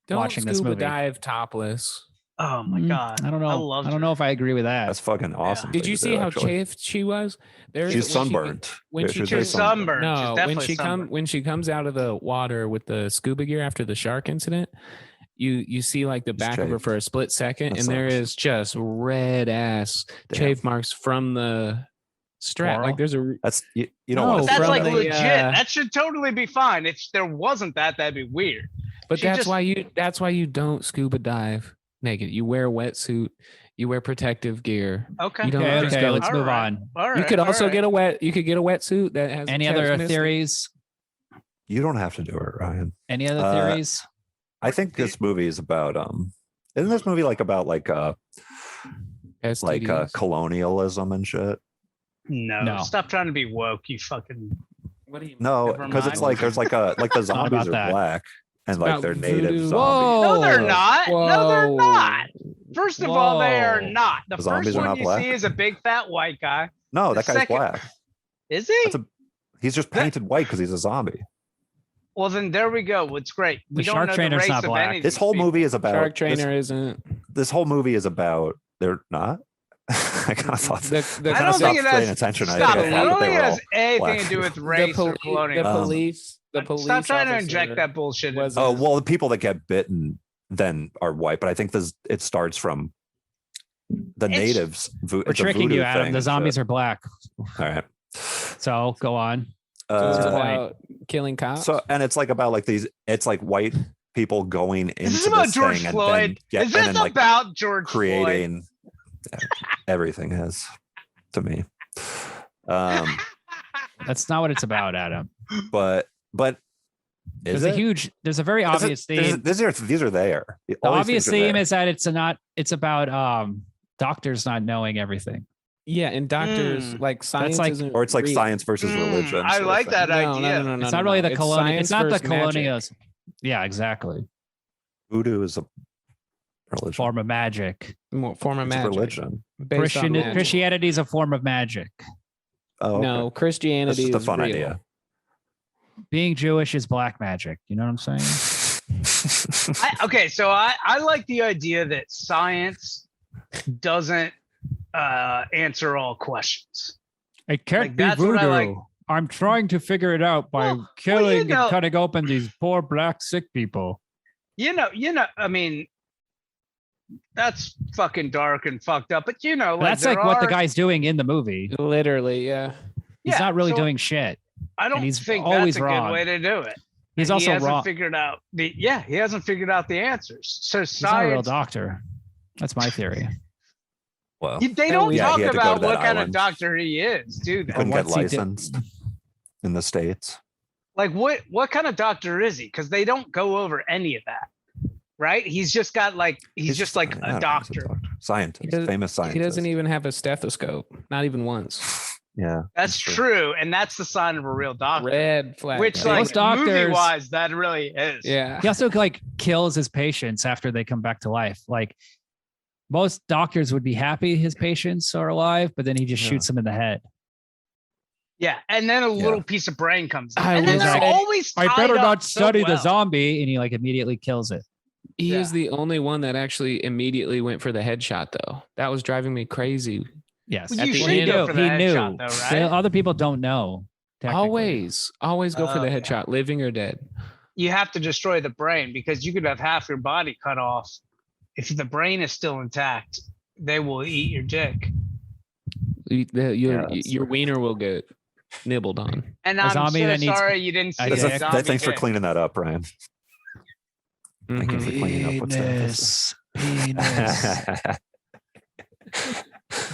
Don't Watching this scuba movie. dive topless. Oh my god! I don't know. I don't know if I agree with that. That's fucking awesome. Did thing you to see do, how actually. chafed she was? There's She's when she- sunburned. when Yeah, she she was took very She's sunburned. No, She's when definitely she sunburned. when she comes out of the water with the scuba gear after the shark incident, you see like the back of her chafed. for a split second, That and there sucks. is just red ass Damn. chafe marks from the strap. Quarrel? Like there's a That's you don't No, want But to that's from like the, legit. uh, That should totally be fine. If there wasn't that, that'd be weird. but She that's just- why you don't scuba dive naked. You wear a wetsuit, you wear protective gear. Okay. You don't Okay, just okay, go- let's All move right. on. All right. You could all also right. get a wetsuit that has Any a other chest missing. theories? You don't have to do it, Ryan. Any other Uh, theories? I think this movie is about isn't this movie like about STDs. colonialism and shit? No, No. stop trying to be woke, you fucking. What do you No, Never because it's mind. like there's like the zombies are that. black and It's like about they're native voodoo. zombies. No, they're not. No, they're Whoa. not. First of all, they are Whoa. not. The The zombies first are one not you black? see is a big fat white guy. No, The that guy's second- black. Is he? That's he's just painted white because he's a zombie. Well, then there we go. What's great. We The don't shark know the trainer's race not of black. any of This these whole people. movie is about Shark Trainer isn't. This whole movie is about they're not. I kind of thought The, the, I don't stopped think it paying has. attention. I Stop think it. I I thought don't they think it were has all anything black. to do with the, race or poli- the colonialism. police. The police. Stop trying to officer inject that bullshit. was in. Oh well, the people that get bitten then are white, but I think it starts from the It's- natives. We're tricking you, Adam. The zombies are black. All right. So go on. So it's Uh, about killing cops. so and it's like about like these. It's like white people going into Is this about this George thing Floyd? and Is then, this like about George Floyd? creating. Everything is to me. That's not what it's about, Adam. But is There's there's a very obvious theme. These are there. The obvious theme is that it's about doctors not knowing everything. yeah, and doctors like science like- isn't or it's like real. science versus religion. I sort of like thing. that No, idea. no, It's not really the colonial. It's not the science versus magic. colonials. Yeah, exactly. Voodoo is a religion. Form of magic. Form of It's a magic. religion. Based on magic. Christianity is a form of magic. Oh, okay. No, That's Christianity just a is fun real. idea. Being Jewish is black magic. You know what I'm saying? Okay, so I like the idea that science doesn't answer all questions. It can't Like, be that's what I voodoo. like. I'm trying to figure it out by Well, killing you know- and cutting open these poor black sick people. You know, I mean, that's fucking dark and fucked up. But like, That's there like what the are- guy's doing in the movie. Literally, yeah. He's Yeah, not really so doing shit. I don't and he's think always that's a wrong. good way to do it. He's he also hasn't wrong. figured out he hasn't figured out the answers. So He's not a real science, doctor. That's my theory. Well, they don't Yeah, talk he had to go about to that what kind of island. doctor he is, do he they? couldn't get what's he do- licensed in the States. Like what kind of doctor is he? Because they don't go over any of that, right? He's just got he's just like I don't a know, he's doctor. Scientist, doesn't- famous scientist. He doesn't even have a stethoscope, not even once. Yeah, That's true, and that's the sign of a real doctor. Red flag. Which, guys. like, Most doctors- movie-wise, that really is. yeah. He also kills his patients after they come back to life. Like most doctors would be happy his patients are alive, but then he just Yeah. shoots them in the head. Yeah, and then a little piece of brain comes in. I And then was they're like, always I tied better up not so study the well. zombie, and he immediately kills it. He Yeah. is the only one that actually immediately went for the headshot, though. That was driving me crazy. Yes, Well, At you the should end- go for the he headshot, knew. though, The right? other people don't know. technically. Always go for the Oh, yeah. headshot, living or dead. You have to destroy the brain because you could have half your body cut off. If the brain is still intact, they will eat your dick. Your wiener will get nibbled on. And A I'm zombie so that needs- sorry you didn't see I the guess. zombie Thanks for dick. cleaning that up, Ryan. Thank you for cleaning up what's Penis.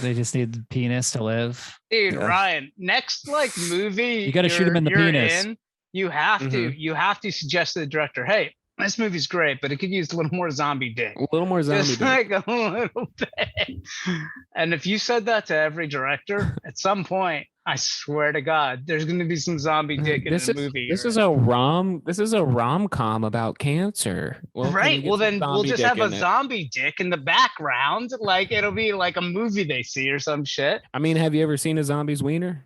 They just need the penis to live. Dude, Yeah. Ryan, next movie You gotta shoot him in the you're penis. in, you have to suggest to the director, hey, this movie's great, but it could use a little more zombie dick. A little more zombie. Just dick. like a little bit. And if you said that to every director, at some point, I swear to God, there's going to be some zombie dick in the movie. This is a rom-com about cancer. Well, can we Right. get Well, some then we'll zombie just dick have a in it? zombie dick in the background. Like it'll be like a movie they see or some shit. I mean, have you ever seen a zombie's wiener?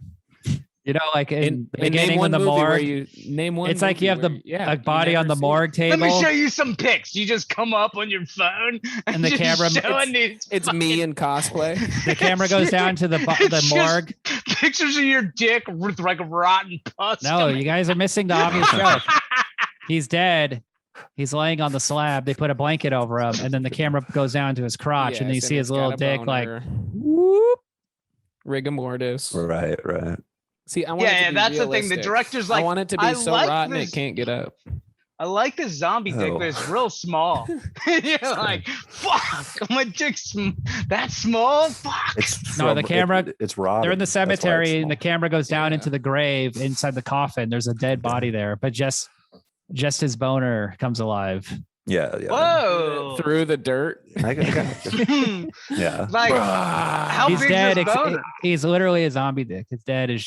You know, like in the name beginning when one the movie where morgue, you name one. it's like you movie have where yeah, a you body on never the see it. morgue table. Let me show you some pics. You just come up on your phone And the just camera- showing these It's me in cosplay. The camera goes down to the It's just morgue. pictures of your dick with like rotten pus. No, you guys are missing the obvious joke. He's dead. He's laying on the slab. They put a blanket over him, and then the camera goes down to his crotch, and then you Yes, see his it's little got a dick like boner. whoop. rigor mortis. Right. See, I want it to be that's realistic. the thing. The director's like, I want it to be so rotten it can't get up. I like this zombie dick, but it's real small. You're like, fuck, my dick's that small? Fuck. The camera. It's rotting. They're in the cemetery, and the camera goes down into the grave inside the coffin. There's a dead body there, but just his boner comes alive. Yeah. Whoa! Through the dirt. I got you. Yeah. Like, how He's big dead. is boner? He's literally a zombie dick.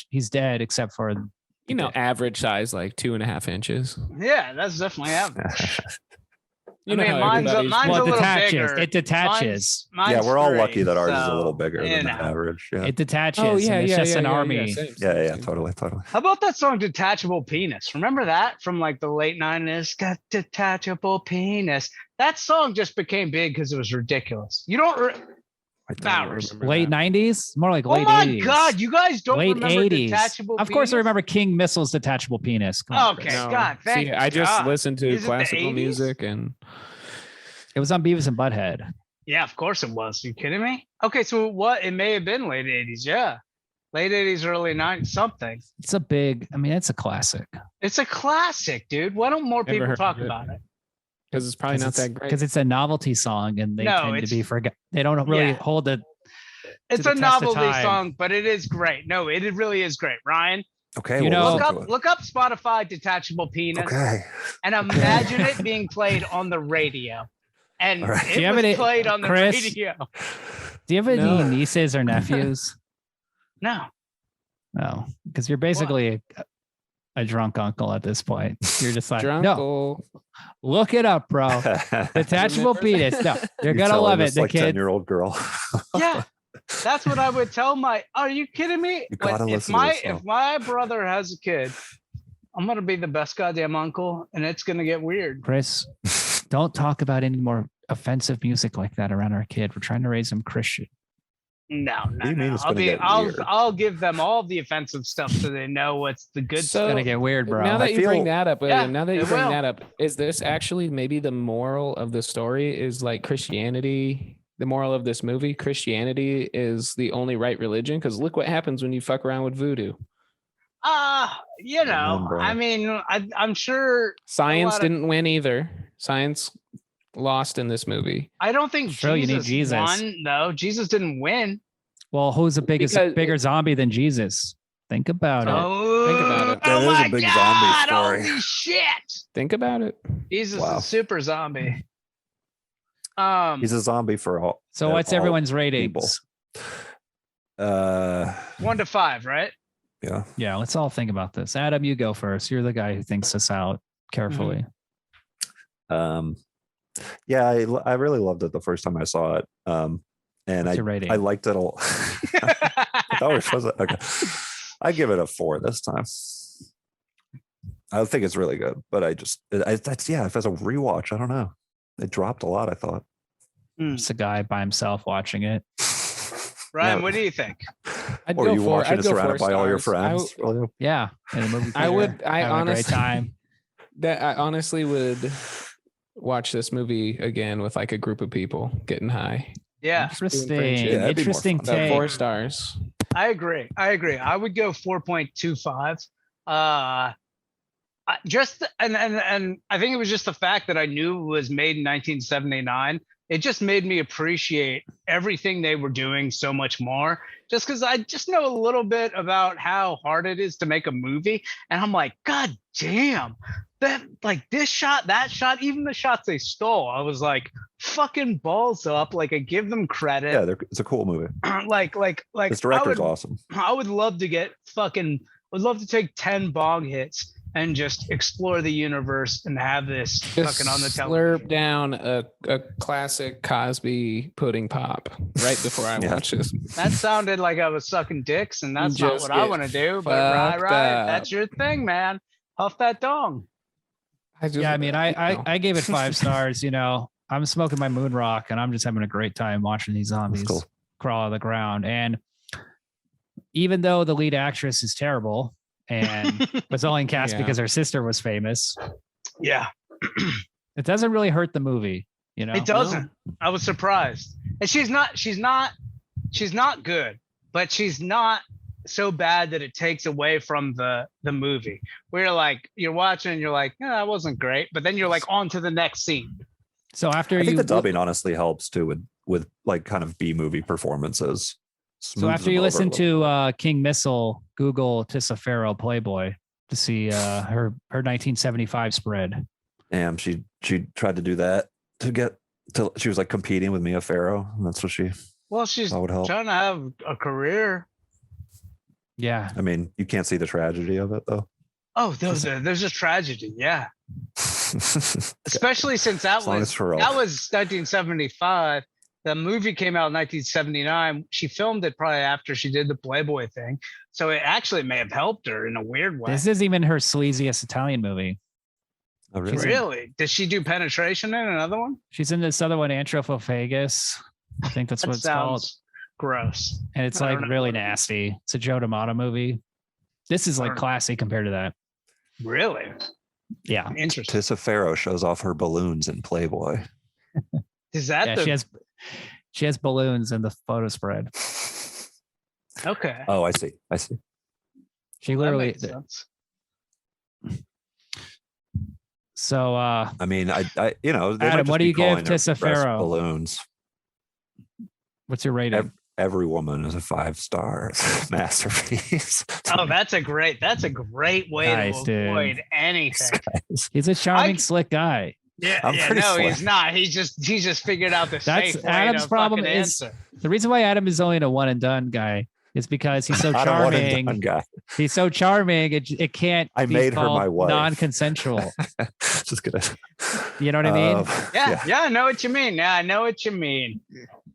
He's dead except for average size, like 2.5 inches. Yeah, that's definitely average. Mine's a little detaches. bigger. It detaches. Mine's we're all 3, lucky that ours is a so, little bigger than the average. Yeah. It detaches. Oh yeah, and it's just an army. Same. Totally. How about that song "Detachable Penis"? Remember that from like the late '90s? Got detachable penis. That song just became big because it was ridiculous. You don't. Late 90s, more like late 80s. Oh my god, you guys don't late remember 80s. detachable? Of course, I remember King Missile's detachable penis. Come on, Okay, Chris. God, thank you. I just God. listened to Is it the classical 80s? music and It was on Beavis and Butthead. Yeah, of course it was. Are you kidding me? Okay, so what? It may have been late 80s. Yeah, late 80s, early 90s, something. It's a big. I mean, it's a classic. It's a classic, dude. Why don't more Never people heard talk of it. about it? because it's probably not that great. Because it's a novelty song, and they No, tend to it's- be forgot. They don't really Yeah. hold the. It's the a test of novelty time. song, but it is great. No, it really is great. Ryan, Okay. You well, know- listen to it. look up Spotify detachable penis Okay. and imagine it being played on the radio. And All right. Do you it have was any- played on the Chris? radio. Do you have any No. nieces or nephews? No. No, because you're basically a drunk uncle at this point. You're just like, no, Drunkle. look it up, bro. Detachable Remember penis. No, you're gonna telling love it. this, The like kids. 10-year-old girl. Yeah. That's what I would tell my. Are you kidding me? You gotta If listen to my this song. if my brother has a kid, I'm gonna be the best goddamn uncle, and it's gonna get weird. Chris, don't talk about any more offensive music like that around our kid. We're trying to raise him Christian. No, What do you mean it's I'll gonna get weird? I'll give them all the offensive stuff so they know what's the good So- stuff. It's gonna get weird, bro. Now that you bring feel- that up, William, Yeah, now that you it bring will. that up, is this actually maybe the moral of the story is like Christianity? The moral of this movie, Christianity is the only right religion? Because look what happens when you fuck around with voodoo. You know, Remember. I mean, I'm sure Science lot of- didn't win either. Science lost in this movie. I don't think True, you need Jesus. won. No, Jesus didn't win. Well, who's the biggest Because- bigger zombie than Jesus? Think about it. Oh, Think about it. That oh is a my big zombie God, story. Holy shit! Think about it. Jesus Wow. is super zombie. He's a zombie for all. So what's all everyone's people. ratings? 1 to 5, right? Yeah. Yeah, let's all think about this. Adam, you go first. You're the guy who thinks this out carefully. Yeah, I really loved it the first time I saw it. And What's your rating? I liked it a lot. I thought we were supposed to. Okay. I give it a 4 this time. I think it's really good, but if it's a rewatch, I don't know. It dropped a lot, I thought. It's a guy by himself watching it. Ryan, Yeah. what do you think? I'd Or go you for- watching I'd it go surrounded 4 by all your stars. friends? William? Yeah, in the movie I would. theater, I having a honestly. great time. I honestly would watch this movie again with like a group of people getting high. Yeah, Interesting. friendship. Yeah, that'd be more Interesting fun. take. 4 stars. I agree. I would go 4.25. And I think it was just the fact that I knew it was made in 1979. It just made me appreciate everything they were doing so much more. Just because I just know a little bit about how hard it is to make a movie, and I'm like, God damn, that like this shot, that shot, even the shots they stole, I was like, fucking balls up. Like I give them credit. Yeah, it's a cool movie. like This director's I would, awesome. I would love to get would love to take 10 bong hits and just explore the universe and have this Just fucking on the television. slurp down a classic Cosby pudding pop right before I Yeah. watch this. That sounded like I was sucking dicks, and that's not Just what I get want to do. But fucked right, up. that's your thing, man. Huff that dong. Yeah, I mean, I gave it 5 stars. You know, I'm smoking my moon rock, and I'm just having a great time watching these zombies cool. crawl out of the ground. And even though the lead actress is terrible and was only cast Yeah. because her sister was famous, Yeah, it doesn't really hurt the movie. You know, it doesn't. I was surprised, and she's not good, but she's not so bad that it takes away from the movie. Where you're watching and you're like, that wasn't great, but then you're like on to the next scene. So after I think the dubbing honestly helps too with like kind of B movie performances. So after you listen to King Missile, Google Tissa Farrow Playboy to see her 1975 spread. Damn, she tried to do that she was like competing with Mia Farrow. And that's what she's that would help. trying to have a career. Yeah. I mean, you can't see the tragedy of it though. Oh, there's a tragedy. Yeah. Especially since that was 1975. The movie came out in 1979. She filmed it probably after she did the Playboy thing. So it actually may have helped her in a weird way. This is even her sleaziest Italian movie. Oh, really? Really? Did she do Penetration in another one? She's in this other one, Anthropophagus. I think that's what it's called. Gross. And it's like really nasty. It's a Joe D'Amato movie. This is like classy compared to that. Really? Yeah. Interesting. Tissa Farrow shows off her balloons in Playboy. Is that she has balloons in the photo spread. Okay. Oh, I see. She literally. So I mean, I Adam, what do you give Tissa Farrow? Balloons. What's your rating? Every Woman is a 5-star masterpiece. Oh, that's a great way to avoid anything. He's a charming, slick guy. Yeah, he's not. He's just figured out the safe way Adam's problem is answer. The reason why Adam is only a one and done guy is because he's so charming. He's so charming. It can't. I made her my wife. Non-consensual. Just gonna. You know what I mean? Yeah, I know what you mean. Yeah, I know what you mean.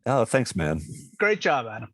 Oh, thanks, man. Great job, Adam.